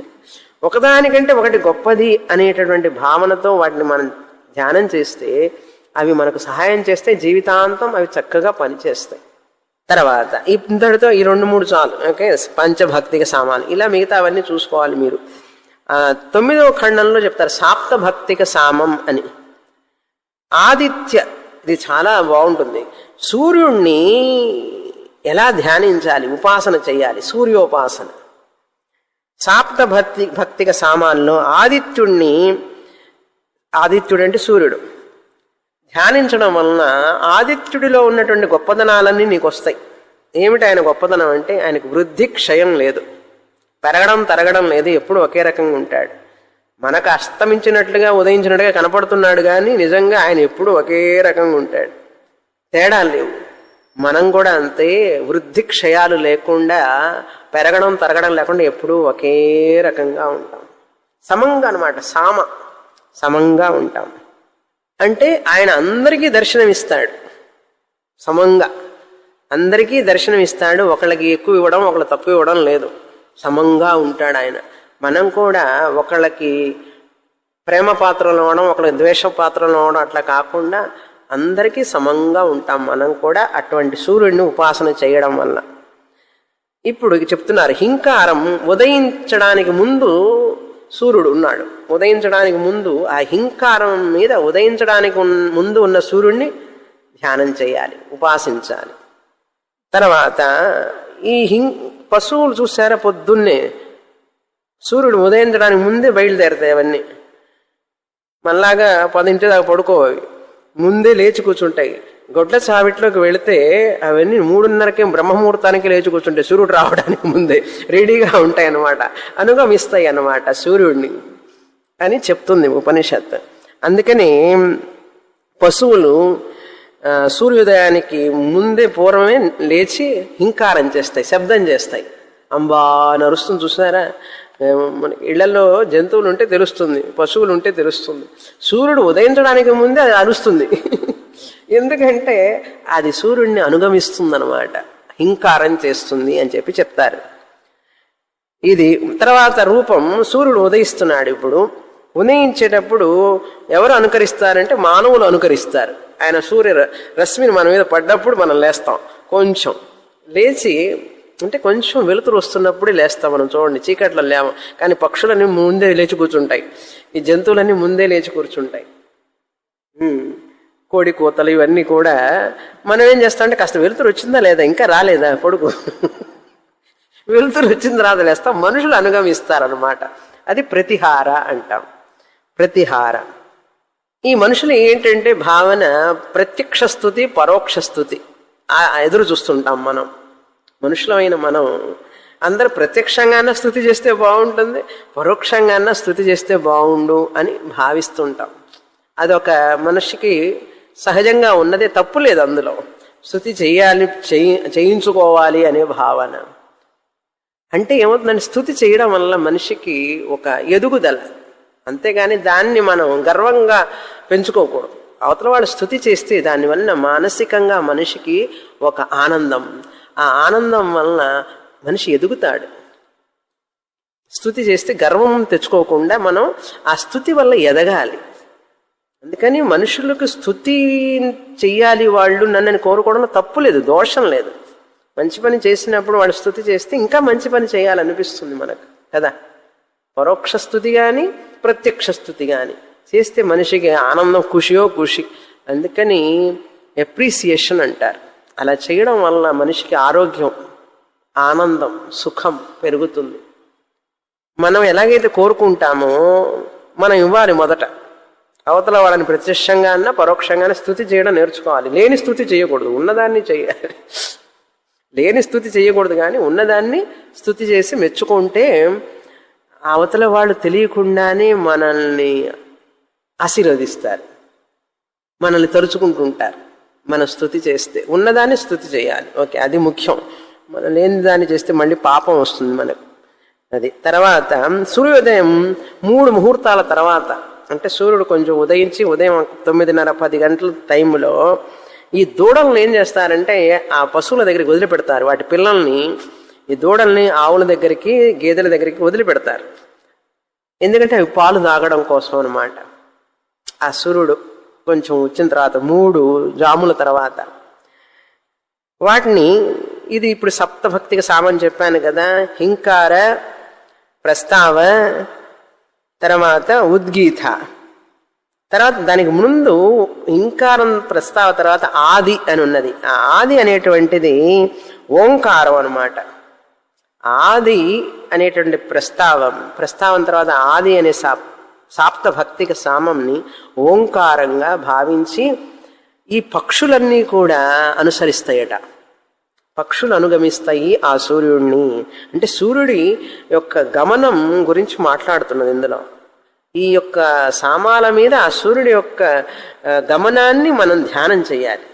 ఒకదానికంటే ఒకటి గొప్పది అనేటటువంటి భావనతో వాటిని మనం ధ్యానం చేస్తే అవి మనకు సహాయం చేస్తే జీవితాంతం అవి చక్కగా పనిచేస్తాయి. తర్వాత ఇంతటితో ఈ 2-3 చాలు. ఓకే, పంచభక్తిక సామాలు. ఇలా మిగతా అవన్నీ చూసుకోవాలి మీరు. 9వ ఖండంలో చెప్తారు సాప్తభక్తిక సామం అని. ఆదిత్య, ఇది చాలా బాగుంటుంది. సూర్యుణ్ణి ఎలా ధ్యానించాలి, ఉపాసన చేయాలి, సూర్యోపాసన. భక్తిక సామాన్లో ఆదిత్యుడు అంటే సూర్యుడు, ధ్యానించడం వలన ఆదిత్యుడిలో ఉన్నటువంటి గొప్పదనాలన్నీ నీకు వస్తాయి. ఏమిటి ఆయన గొప్పదనం అంటే ఆయనకు వృద్ధి క్షయం లేదు, పెరగడం తరగడం లేదు, ఎప్పుడు ఒకే రకంగా ఉంటాడు. మనకు అస్తమించినట్లుగా ఉదయించినట్టుగా కనపడుతున్నాడు కానీ నిజంగా ఆయన ఎప్పుడు ఒకే రకంగా ఉంటాడు, తేడా లేవు. మనం కూడా అంతే, వృద్ధి క్షయాలు లేకుండా, పెరగడం తరగడం లేకుండా ఎప్పుడూ ఒకే రకంగా ఉంటాం. సమంగా అనమాట, సమంగా ఉంటాం. అంటే ఆయన అందరికీ దర్శనమిస్తాడు, సమంగా అందరికీ దర్శనమిస్తాడు. ఒకళ్ళకి ఎక్కువ ఇవ్వడం, ఒకళ్ళు తక్కువ ఇవ్వడం లేదు, సమంగా ఉంటాడు ఆయన. మనం కూడా ఒకళ్ళకి ప్రేమ పాత్రలు ఇవ్వడం, ఒకళ్ళకి ద్వేష పాత్రలు ఇవ్వడం అట్లా కాకుండా అందరికీ సమంగా ఉంటాం మనం కూడా అటువంటి సూర్యుడిని ఉపాసన చేయడం వల్ల. ఇప్పుడు చెప్తున్నారు హింకారం ఉదయించడానికి ముందు సూర్యుడు ఉన్నాడు. ఉదయించడానికి ముందు ఆ హింకారం మీద ఉదయించడానికి ముందు ఉన్న సూర్యుడిని ధ్యానం చేయాలి, ఉపాసించాలి. తర్వాత ఈ పశువులు చూసారా, పొద్దున్నే సూర్యుడు ఉదయించడానికి ముందే బయలుదేరుతాయి. అవన్నీ మళ్ళాగా 10 దాకా పడుకోవి, ముందే లేచి కూర్చుంటాయి. గొడ్ల చావిట్లోకి వెళితే అవన్నీ 3:30కే బ్రహ్మముహూర్తానికి లేచి కూర్చుంటాయి, సూర్యుడు రావడానికి ముందే రెడీగా ఉంటాయి అన్నమాట, అనుగమిస్తాయి అన్నమాట సూర్యుడిని అని చెప్తుంది ఉపనిషత్తు. అందుకని పశువులు సూర్యోదయానికి ముందే పూర్వమే లేచి హింకారం చేస్తాయి, శబ్దం చేస్తాయి. అంబా నరుస్తుంది చూసారా, మనకి ఇళ్లలో జంతువులు ఉంటే తెలుస్తుంది, పశువులు ఉంటే తెలుస్తుంది. సూర్యుడు ఉదయించడానికి ముందే అది అరుస్తుంది, ఎందుకంటే అది సూర్యుడిని అనుగమిస్తుంది అనమాట, హింకారం చేస్తుంది అని చెప్పి చెప్తారు. ఇది తర్వాత రూపం, సూర్యుడు ఉదయిస్తున్నాడు. ఇప్పుడు ఉదయించేటప్పుడు ఎవరు అనుకరిస్తారంటే మానవులు అనుకరిస్తారు. ఆయన సూర్య రశ్మిని మన మీద పడ్డప్పుడు మనం లేస్తాం, కొంచెం లేచి, అంటే కొంచెం వెలుతురు వస్తున్నప్పుడే లేస్తాం మనం. చూడండి, చీకట్లో లేము, కానీ పక్షులన్నీ ముందే లేచి కూర్చుంటాయి, ఈ జంతువులన్నీ ముందే లేచి కూర్చుంటాయి. కోడి కూతలు ఇవన్నీ కూడా మనం ఏం చేస్తామంటే కాస్త వెలుతురు వచ్చిందా లేదా, ఇంకా రాలేదా, పడుకో, వెలుతురు వచ్చింది రాదా లేస్తాం. మనుషులు అనుగమిస్తారనమాట, అది ప్రతిహార అంటాం. ప్రతిహార. ఈ మనుషులు ఏంటంటే భావన ప్రత్యక్ష స్థుతి, పరోక్ష స్థుతి ఎదురు చూస్తుంటాం మనం. మనుషులమైన మనం అందరు ప్రత్యక్షంగానే స్థుతి చేస్తే బాగుంటుంది, పరోక్షంగానే స్థుతి చేస్తే బాగుండు అని భావిస్తుంటాం. అదొక మనిషికి సహజంగా ఉన్నదే, తప్పు లేదు అందులో. స్థుతి చేయాలి, చేయించుకోవాలి అనే భావన. అంటే ఏమవుతుందంటే స్థుతి చేయడం వల్ల మనిషికి ఒక ఎదుగుదల, అంతేగాని దాన్ని మనం గర్వంగా పెంచుకోకూడదు. అవతల వాళ్ళు స్థుతి చేస్తే దానివల్ల మానసికంగా మనిషికి ఒక ఆనందం, ఆ ఆనందం వలన మనిషి ఎదుగుతాడు. స్థుతి చేస్తే గర్వం తెచ్చుకోకుండా మనం ఆ స్థుతి వల్ల ఎదగాలి. అందుకని మనుషులకు స్థుతి చెయ్యాలి, వాళ్ళు నన్నని కోరుకోవడంలో తప్పు లేదు, దోషం లేదు. మంచి పని చేసినప్పుడు వాళ్ళు స్థుతి చేస్తే ఇంకా మంచి పని చేయాలనిపిస్తుంది మనకు కదా. పరోక్ష స్థుతి కానీ ప్రత్యక్ష స్థుతి కానీ చేస్తే మనిషికి ఆనందం, ఖుషి. అందుకని ఎప్రిసియేషన్ అంటారు. అలా చేయడం వల్ల మనిషికి ఆరోగ్యం, ఆనందం, సుఖం పెరుగుతుంది. మనం ఎలాగైతే కోరుకుంటామో మనం ఇవ్వాలి మొదట, అవతల వాళ్ళని ప్రత్యక్షంగా అన్నా పరోక్షంగానే స్తుతి చేయడం నేర్చుకోవాలి. లేని స్తుతి చేయకూడదు, ఉన్నదాన్ని చేయాలి. లేని స్తుతి చేయకూడదు, కానీ ఉన్నదాన్ని స్తుతి చేసి మెచ్చుకుంటే అవతల వాళ్ళు తెలియకుండానే మనల్ని ఆశీర్వదిస్తారు, మనల్ని తలుచుకుంటుంటారు. మనం స్తుతి చేస్తే ఉన్నదాన్ని స్తుతి చేయాలి. ఓకే, అది ముఖ్యం. మనం లేని దాన్ని చేస్తే మళ్ళీ పాపం వస్తుంది మనకు. అది తర్వాత సూర్యోదయం 3 ముహూర్తాల తర్వాత, అంటే సూర్యుడు కొంచెం ఉదయించి ఉదయం 9:30-10 గంటల టైంలో ఈ దూడలను ఏం చేస్తారంటే ఆ పశువుల దగ్గరికి వదిలిపెడతారు. వాటి పిల్లల్ని, ఈ దూడల్ని ఆవుల దగ్గరికి గేదెల దగ్గరికి వదిలిపెడతారు. ఎందుకంటే అవి పాలు తాగడం కోసం అన్నమాట. ఆ సూర్యుడు కొంచెం వచ్చిన తర్వాత 3 జాముల తర్వాత వాటిని, ఇది ఇప్పుడు సప్తభక్తిక సామని చెప్పాను కదా, హింకార, ప్రస్తావ, తర్వాత ఉద్గీత, తర్వాత దానికి ముందు హింకారం ప్రస్తావ తర్వాత ఆది అని ఉన్నది. ఆ ఆది అనేటువంటిది ఓంకారం అన్నమాట. ఆది అనేటువంటి ప్రస్తావం తర్వాత ఆది అనే సాప్తభక్తిక సామంని ఓంకారంగా భావించి ఈ పక్షులన్నీ కూడా అనుసరిస్తాయట. పక్షులు అనుగమిస్తాయి ఆ సూర్యుడిని. అంటే సూర్యుడి యొక్క గమనం గురించి మాట్లాడుతున్నది ఇందులో. ఈ యొక్క సామాల మీద ఆ సూర్యుడి యొక్క గమనాన్ని మనం ధ్యానం చేయాలి.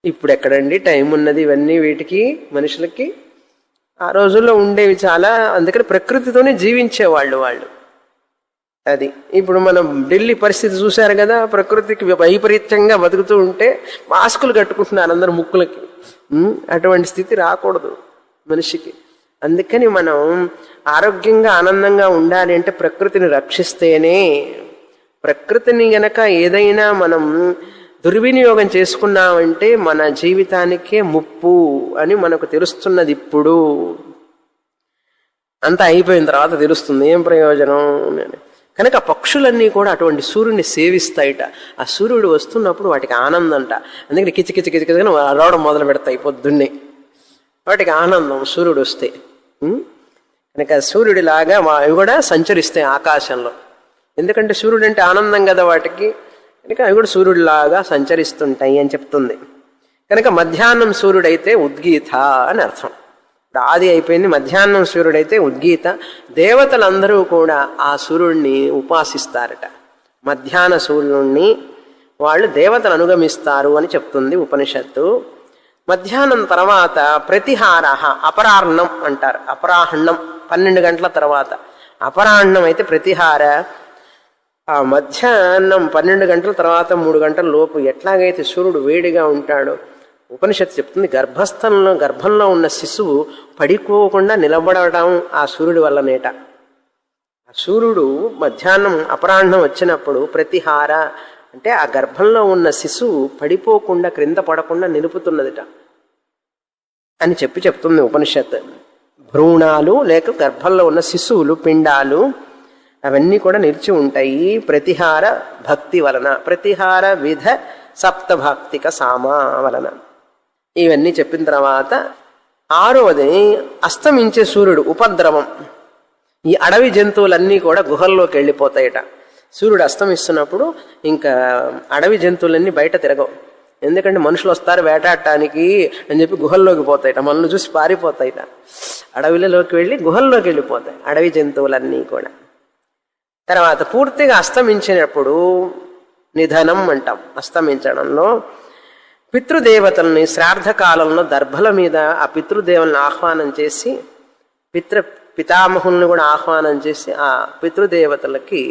ఇప్పుడు ఎక్కడండి టైం ఉన్నది ఇవన్నీ వీటికి, మనుషులకి? ఆ రోజుల్లో ఉండేవి చాలా. అందుకని ప్రకృతితోనే జీవించేవాళ్ళు వాళ్ళు. అది ఇప్పుడు మనం ఢిల్లీ పరిస్థితి చూశారు కదా, ప్రకృతికి వైపరీత్యంగా బతుకుతూ ఉంటే మాస్కులు కట్టుకుంటున్నారు అందరు ముక్కులకి. అటువంటి స్థితి రాకూడదు మనిషికి. అందుకని మనం ఆరోగ్యంగా ఆనందంగా ఉండాలి అంటే ప్రకృతిని రక్షిస్తేనే. ప్రకృతిని గనక ఏదైనా మనం దుర్వినియోగం చేసుకున్నామంటే మన జీవితానికే ముప్పు అని మనకు తెలుస్తున్నది. ఇప్పుడు అంతా అయిపోయిన తర్వాత తెలుస్తుంది ఏం ప్రయోజనం. కనుక పక్షులన్నీ కూడా అటువంటి సూర్యుడిని సేవిస్తాయిట. ఆ సూర్యుడు వస్తున్నప్పుడు వాటికి ఆనందంట. అందుకని కిచకిచకిచకిచని రావడం మొదలు పెడతాయి పొద్దున్నే. వాటికి ఆనందం సూర్యుడు వస్తే. కనుక సూర్యుడిలాగా అవి కూడా సంచరిస్తాయి ఆకాశంలో. ఎందుకంటే సూర్యుడు అంటే ఆనందం కదా వాటికి. కనుక అవి కూడా సూర్యుడిలాగా సంచరిస్తుంటాయి అని చెప్తుంది. కనుక మధ్యాహ్నం సూర్యుడైతే ఉద్గీత అని అర్థం. ఆది అయిపోయింది, మధ్యాహ్నం సూర్యుడైతే ఉద్గీత. దేవతలందరూ కూడా ఆ సూర్యుడిని ఉపాసిస్తారట. మధ్యాహ్న సూర్యుడిని వాళ్ళు దేవతలు అనుగమిస్తారు అని చెప్తుంది ఉపనిషత్తు. మధ్యాహ్నం తర్వాత ప్రతిహార, అపరాహ్నం అంటారు. అపరాహ్నం 12 గంటల తర్వాత. అపరాహ్నం అయితే ప్రతిహార. ఆ మధ్యాహ్నం 12 గంటల తర్వాత 3 గంటల లోపు ఎట్లాగైతే సూర్యుడు వేడిగా ఉంటాడో ఉపనిషత్తు చెప్తుంది. గర్భంలో ఉన్న శిశువు పడిపోకుండా నిలబడటం ఆ సూర్యుడి వల్లనేట. ఆ సూర్యుడు మధ్యాహ్నం అపరాహ్నం వచ్చినప్పుడు ప్రతిహార అంటే ఆ గర్భంలో ఉన్న శిశువు పడిపోకుండా క్రింద పడకుండా నిలుపుతున్నదిట అని చెప్తుంది ఉపనిషత్తు. భ్రూణాలు లేక గర్భంలో ఉన్న శిశువులు, పిండాలు అవన్నీ కూడా నిలిచి ఉంటాయి ప్రతిహార భక్తి వలన, ప్రతిహార విధ సప్తభక్తిక సామా వలన. ఇవన్నీ చెప్పిన తర్వాత 6వది అస్తమించే సూర్యుడు, ఉపద్రవం. ఈ అడవి జంతువులన్నీ కూడా గుహల్లోకి వెళ్ళిపోతాయట. సూర్యుడు అస్తమిస్తున్నప్పుడు ఇంకా అడవి జంతువులన్నీ బయట తిరగవు. ఎందుకంటే మనుషులు వస్తారు వేటాడటానికి అని చెప్పి గుహల్లోకి పోతాయట. మనల్ని చూసి పారిపోతాయట. అడవిలోకి వెళ్ళి గుహల్లోకి వెళ్ళిపోతాయి అడవి జంతువులన్నీ కూడా. తర్వాత పూర్తిగా అస్తమించినప్పుడు నిధనం అంటాం. అస్తమించడంలో పితృదేవతల్ని శ్రాద్ధ కాలంలో దర్భల మీద ఆ పితృదేవుల్ని ఆహ్వానం చేసి, పితామహుల్ని కూడా ఆహ్వానం చేసి ఆ పితృదేవతలకి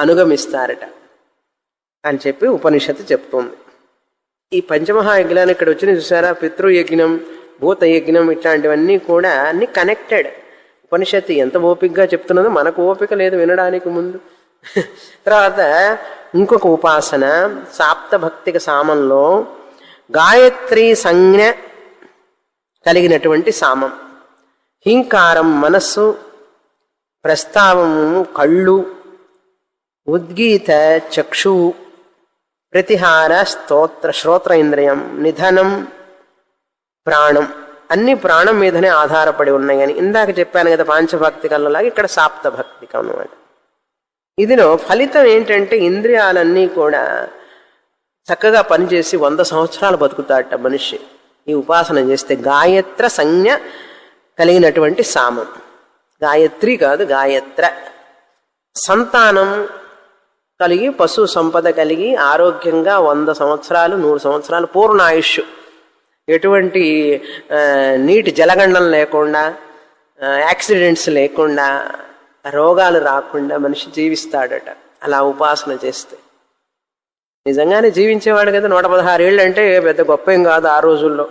అనుగమిస్తారట అని చెప్పి ఉపనిషత్తు చెప్తుంది. ఈ పంచమహాయజ్ఞాన్ని ఇక్కడ వచ్చిన చూసారా, పితృయజ్ఞం, భూతయజ్ఞం, ఇట్లాంటివన్నీ కూడా అన్ని కనెక్టెడ్. ఉపనిషత్తు ఎంత ఓపికగా చెప్తున్నదో మనకు ఓపిక లేదు వినడానికి ముందు. తర్వాత ఇంకొక ఉపాసన సాప్తభక్తిక సామంలో గాయత్రి సంజ్ఞ కలిగినటువంటి సామం. హింకారం మనస్సు, ప్రస్తావము కళ్ళు, ఉద్గీత చక్షువు, ప్రతిహార శ్రోత్రేంద్రియం, నిధనం ప్రాణం. అన్ని ప్రాణం మీదనే ఆధారపడి ఉన్నాయని ఇందాక చెప్పాను కదా. పాంచభక్తికల్లాగా ఇక్కడ సాప్తభక్తికం అన్నమాట. ఇదిలో ఫలితం ఏంటంటే ఇంద్రియాలన్నీ కూడా చక్కగా పనిచేసి 100 సంవత్సరాలు బతుకుతాడట మనిషి ఈ ఉపాసన చేస్తే. గాయత్ర సంజ్ఞ కలిగినటువంటి సామం, గాయత్రి కాదు గాయత్ర. సంతానం కలిగి పశు సంపద కలిగి ఆరోగ్యంగా 100 సంవత్సరాలు 100 సంవత్సరాలు పూర్ణ ఆయుష్, ఎటువంటి నీటి జలగండం లేకుండా, యాక్సిడెంట్స్ లేకుండా, రోగాలు రాకుండా మనిషి జీవిస్తాడట అలా ఉపాసన చేస్తే. నిజంగానే జీవించేవాడు కదా. 116 ఏళ్ళు అంటే పెద్ద గొప్ప ఏం కాదు ఆ రోజుల్లో.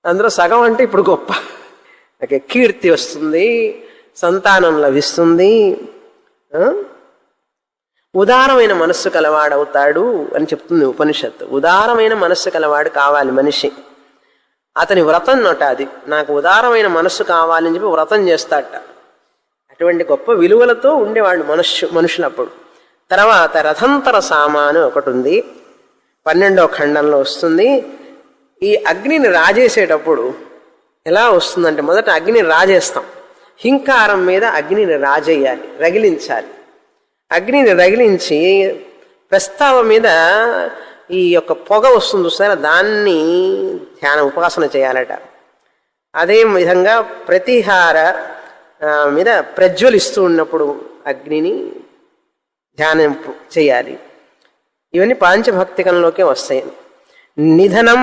అందులో సగం అంటే ఇప్పుడు గొప్ప. కీర్తి వస్తుంది, సంతానం లభిస్తుంది, ఉదారమైన మనస్సు కలవాడవుతాడు అని చెప్తుంది ఉపనిషత్తు. ఉదారమైన మనస్సు కలవాడు కావాలి మనిషి. అతని వ్రతం నట అది. నాకు ఉదారమైన మనస్సు కావాలని చెప్పి వ్రతం చేస్తాడట. అటువంటి గొప్ప విలువలతో ఉండేవాళ్ళు మనుషులప్పుడు. తర్వాత రథంతర సామ అని ఒకటి ఉంది, 12వ ఖండంలో వస్తుంది. ఈ అగ్నిని రాజేసేటప్పుడు ఎలా వస్తుందంటే, మొదట అగ్నిని రాజేస్తాం, హింకారం మీద అగ్నిని రాజేయాలి, రగిలించాలి. అగ్నిని రగిలించి ప్రస్తావం మీద ఈ యొక్క పొగ వస్తుంది చూస్తారా, దాన్ని ధ్యాన ఉపాసన చేయాలట. అదే విధంగా ప్రతిహార మీద ప్రజ్వలిస్తూ ఉన్నప్పుడు అగ్నిని ధ్యానం చేయాలి. ఇవన్నీ పాంచభక్తికంలోకే వస్తాయి. నిధనం,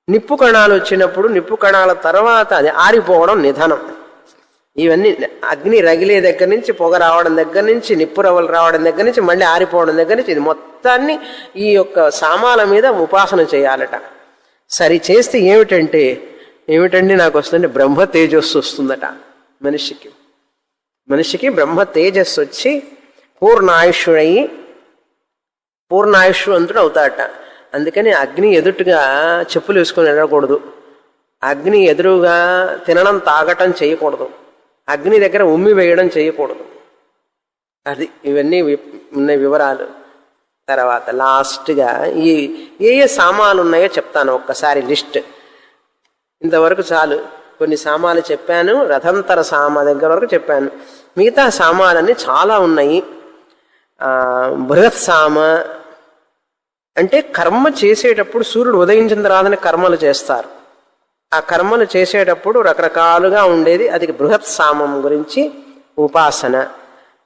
నిప్పు కణాలు వచ్చినప్పుడు నిప్పు కణాల తర్వాత అది ఆరిపోవడం నిధనం. ఇవన్నీ అగ్ని రగిలే దగ్గర నుంచి, పొగ రావడం దగ్గర నుంచి, నిప్పు రవ్వలు రావడం దగ్గర నుంచి, మళ్ళీ ఆరిపోవడం దగ్గర నుంచి, ఇది మొత్తాన్ని ఈ యొక్క సామాల మీద ఉపాసన చేయాలట. సరి చేస్తే ఏమిటండి నాకు వస్తుందంటే బ్రహ్మ తేజస్సు వస్తుందట మనిషికి బ్రహ్మ తేజస్సు వచ్చి పూర్ణాయుష్యుడయి పూర్ణాయుష్వంతుడు అవుతాడట. అందుకని అగ్ని ఎదుటిగా చెప్పులు వేసుకొని వెళ్ళకూడదు, అగ్ని ఎదురుగా తినడం తాగటం చేయకూడదు, అగ్ని దగ్గర ఉమ్మి వేయడం చేయకూడదు. అది ఇవన్నీ ఉన్న వివరాలు. తర్వాత లాస్ట్గా ఏ సామాలు ఉన్నాయో చెప్తాను ఒక్కసారి లిస్ట్. ఇంతవరకు చాలు, కొన్ని సామాలు చెప్పాను, రథంతర సామ దగ్గర వరకు చెప్పాను. మిగతా సామాలన్నీ చాలా ఉన్నాయి. బృహత్ సామ అంటే కర్మ చేసేటప్పుడు సూర్యుడు ఉదయించిన తర్వాతనే కర్మలు చేస్తారు. ఆ కర్మలు చేసేటప్పుడు రకరకాలుగా ఉండేది, అది బృహత్ సామం గురించి ఉపాసన.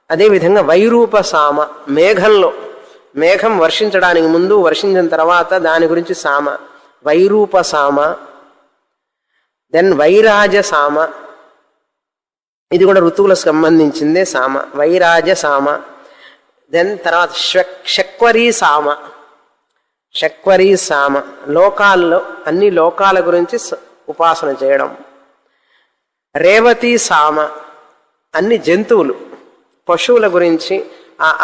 అదేవిధంగా వైరూప సామ, మేఘం వర్షించడానికి ముందు, వర్షించిన తర్వాత దాని గురించి సామ, వైరూప సామ. దెన్ వైరాజ సామ, ఇది కూడా ఋతువులకు సంబంధించిందే సామ, వైరాజ సామ. దెన్ తర్వాత శక్వరీ సామ, లోకాల్లో అన్ని లోకాల గురించి ఉపాసన చేయడం. రేవతి సామ, అన్ని జంతువులు పశువుల గురించి,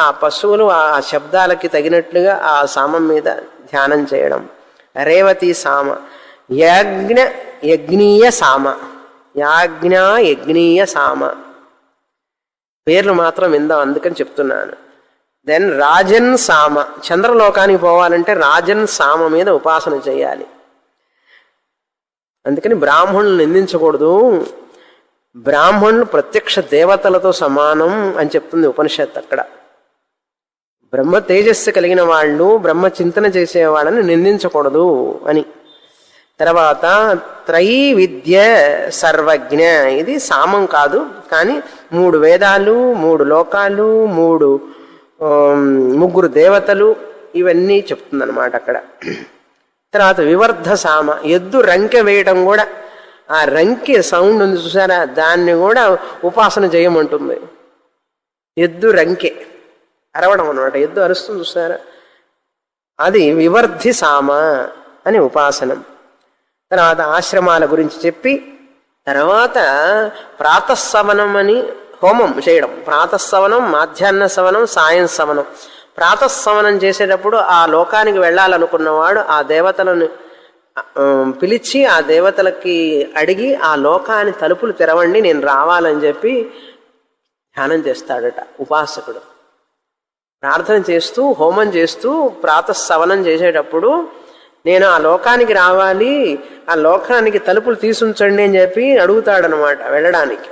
ఆ పశువులు ఆ శబ్దాలకి తగినట్లుగా ఆ సామం మీద ధ్యానం చేయడం. రేవతి సామ. యజ్ఞీయ సామ, పేర్లు మాత్రం విందాం అందుకని చెప్తున్నాను. దెన్ రాజన్ సామ, చంద్రలోకానికి పోవాలంటే రాజన్ సామ మీద ఉపాసన చేయాలి. అందుకని బ్రాహ్మణులు నిందించకూడదు, బ్రాహ్మణులు ప్రత్యక్ష దేవతలతో సమానం అని చెప్తుంది ఉపనిషత్తు. అక్కడ బ్రహ్మ తేజస్సు కలిగిన వాళ్ళు, బ్రహ్మ చింతన చేసేవాళ్ళని నిందించకూడదు అని. తర్వాత త్రైవిద్య సర్వజ్ఞ, ఇది సామం కాదు కానీ 3 వేదాలు, 3 లోకాలు, 3 దేవతలు, ఇవన్నీ చెప్తుందన్నమాట అక్కడ. తర్వాత వివర్ధ సామ, ఎద్దు రంకె వేయడం కూడా, ఆ రంకె సౌండ్ ఉంది చూసారా, దాన్ని కూడా ఉపాసన చేయమంటుంది. ఎద్దు రంకె అరవడం అనమాట, ఎద్దు అరుస్తుంది చూసారా, అది వివర్ధి సామ అని ఉపాసనం. తర్వాత ఆశ్రమాల గురించి చెప్పి, తర్వాత ప్రాతఃసవనం అని హోమం చేయడం. ప్రాతఃసవనం, మాధ్యాహ్న సవనం, సాయం సవనం. ప్రాతఃసవనం చేసేటప్పుడు ఆ లోకానికి వెళ్ళాలనుకున్నవాడు ఆ దేవతలను పిలిచి, ఆ దేవతలకి అడిగి ఆ లోకాన్ని తలుపులు తెరవండి నేను రావాలని చెప్పి ధ్యానం చేస్తాడట ఉపాసకుడు. ప్రార్థన చేస్తూ హోమం చేస్తూ ప్రాతఃసవనం చేసేటప్పుడు నేను ఆ లోకానికి రావాలి, ఆ లోకానికి తలుపులు తీసుంచండి అని చెప్పి అడుగుతాడనమాట వెళ్ళడానికి.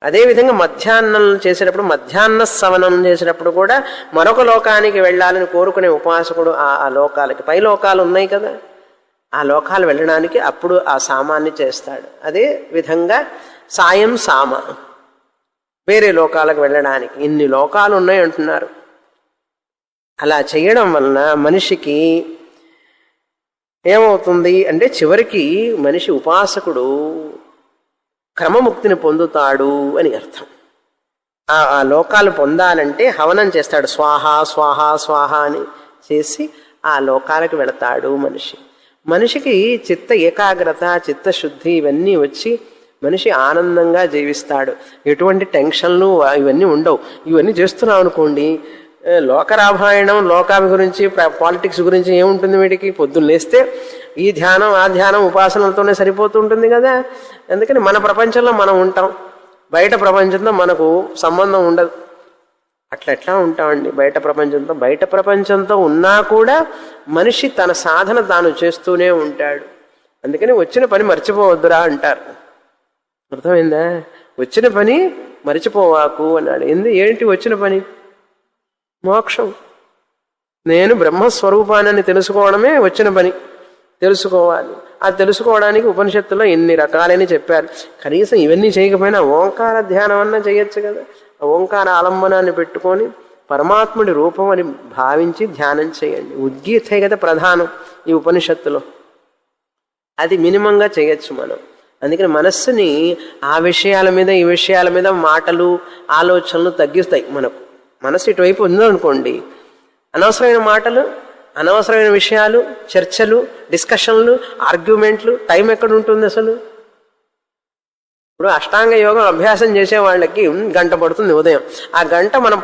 అదేవిధంగా మధ్యాహ్నం చేసేటప్పుడు, మధ్యాహ్న సవనం చేసేటప్పుడు కూడా మరొక లోకానికి వెళ్ళాలని కోరుకునే ఉపాసకుడు ఆ లోకాలకి, పై లోకాలు ఉన్నాయి కదా, ఆ లోకాలు వెళ్ళడానికి అప్పుడు ఆ సామాన్ని చేస్తాడు. అదే విధంగా సాయం సామ, వేరే లోకాలకు వెళ్ళడానికి. ఇన్ని లోకాలు ఉన్నాయి అంటున్నారు. అలా చేయడం వలన మనిషికి ఏమవుతుంది అంటే చివరికి మనిషి ఉపాసకుడు క్రమముక్తిని పొందుతాడు అని అర్థం. ఆ లోకాలు పొందాలంటే హవనం చేస్తాడు, స్వాహ స్వాహ స్వాహ అని చేసి ఆ లోకాలకు వెళతాడు మనిషి. మనిషికి చిత్త ఏకాగ్రత, చిత్తశుద్ధి ఇవన్నీ వచ్చి మనిషి ఆనందంగా జీవిస్తాడు. ఎటువంటి టెన్షన్లు ఇవన్నీ ఉండవు. ఇవన్నీ చేస్తున్నాం అనుకోండి, లోకరామాయణం, లోకాభి గురించి, పాలిటిక్స్ గురించి ఏముంటుంది వీడికి? పొద్దున్న లేస్తే ఈ ధ్యానం ఆ ధ్యానం ఉపాసనలతోనే సరిపోతుంటుంది కదా. అందుకని మన ప్రపంచంలో మనం ఉంటాం, బయట ప్రపంచంతో మనకు సంబంధం ఉండదు. ఎట్లా ఉంటామండి బయట ప్రపంచంతో? బయట ప్రపంచంతో ఉన్నా కూడా మనిషి తన సాధన తాను చేస్తూనే ఉంటాడు. అందుకని వచ్చిన పని మర్చిపోవద్దురా అంటారు. అర్థమైందా? వచ్చిన పని మర్చిపోవాకు అన్నాడు. ఏంటి వచ్చిన పని? మోక్షం. నేను బ్రహ్మస్వరూపాన్ని తెలుసుకోవడమే వచ్చిన పని. తెలుసుకోవాలి. అది తెలుసుకోవడానికి ఉపనిషత్తులో ఎన్ని రకాలని చెప్పారు. కనీసం ఇవన్నీ చేయకపోయినా ఓంకార ధ్యానం అన్నా చేయొచ్చు కదా. ఓంకార ఆలంబనాన్ని పెట్టుకొని పరమాత్ముడి రూపం అని భావించి ధ్యానం చేయండి. ఉద్గీతే కదా ప్రధానం ఈ ఉపనిషత్తులో. అది మినిమంగా చేయొచ్చు మనం. అందుకని మనస్సుని ఆ విషయాల మీద ఈ విషయాల మీద మాటలు ఆలోచనలు తగ్గిస్తాయి. మనకు మనస్సు ఇటువైపు ఉందనుకోండి, అనవసరమైన మాటలు, అనవసరమైన విషయాలు, చర్చలు, డిస్కషన్లు, ఆర్గ్యుమెంట్లు, టైం ఎక్కడ ఉంటుంది అసలు? ఇప్పుడు అష్టాంగ యోగం అభ్యాసం చేసే వాళ్ళకి గంట పడుతుంది ఉదయం. ఆ గంట మనం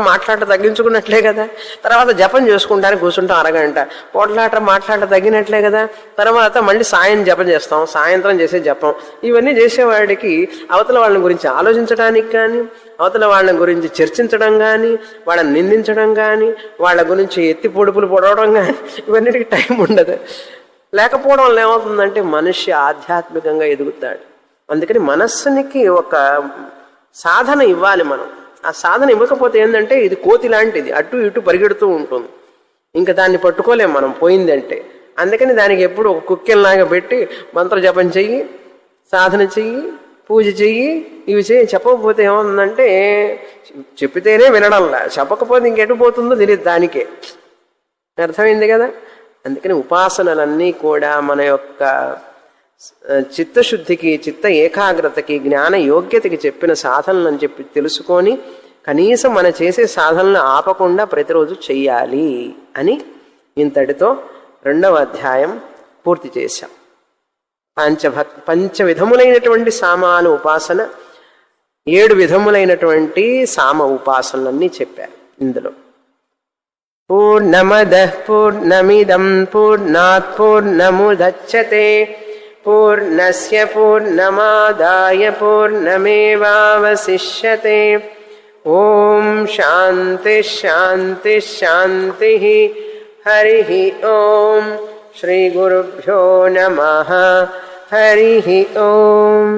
మాట్లాడటం తగ్గించుకున్నట్లే కదా. తర్వాత జపం చేసుకుంటానికి కూర్చుంటాం అరగంట, మాట్లాడటం తగ్గినట్లే కదా. తర్వాత మళ్ళీ జపం చేస్తాం, సాయంత్రం చేసే జపం. ఇవన్నీ చేసేవాడికి అవతల వాళ్ళని గురించి ఆలోచించడానికి కానీ, అవతల వాళ్ళ గురించి చర్చించడం కానీ, వాళ్ళని నిందించడం కానీ, వాళ్ళ గురించి ఎత్తి పొడుపులు పొడవడం కానీ ఇవన్నిటికీ టైం ఉండదు. లేకపోవడం వల్ల ఏమవుతుందంటే మనిషి ఆధ్యాత్మికంగా ఎదుగుతాడు. అందుకని మనస్సునికి ఒక సాధన ఇవ్వాలి మనం. ఆ సాధన ఇవ్వకపోతే ఏంటంటే ఇది కోతి లాంటిది, అటు ఇటు పరిగెడుతూ ఉంటుంది. ఇంకా దాన్ని పట్టుకోలేం మనం పోయిందంటే. అందుకని దానికి ఎప్పుడు ఒక కుక్కెల్లాగా పెట్టి మంత్ర జపం చెయ్యి, సాధన చెయ్యి, పూజ చెయ్యి, ఇవి చెయ్యి. చెప్పకపోతే ఏమవుతుందంటే చెప్పితేనే వినడంలా, చెప్పకపోతే ఇంకెటు పోతుందో తెలియదు దానికే. అర్థమైంది కదా. అందుకని ఉపాసనలన్నీ కూడా మన యొక్క చిత్తశుద్ధికి, చిత్త ఏకాగ్రతకి, జ్ఞాన యోగ్యతకి చెప్పిన సాధనలు అని చెప్పి తెలుసుకొని కనీసం మనం చేసే సాధనలను ఆపకుండా ప్రతిరోజు చెయ్యాలి అని ఇంతటితో 2వ అధ్యాయం పూర్తి చేశాం. పంచ విధములైనటువంటి సామాను ఉపాసన, 7 విధములైనటువంటి సామ ఉపాసనలన్నీ చెప్పారు ఇందులో. పూర్ణమదః పూర్ణమిదం పూర్ణాత్ పూర్ణముదచ్యతే పూర్ణస్య పూర్ణమాదాయ పూర్ణమేవావశిష్యతే. ఓం శాంతి శాంతి శాంతి. హరి ఓం. శ్రీ గురుభ్యో నమః. హరి ఓం.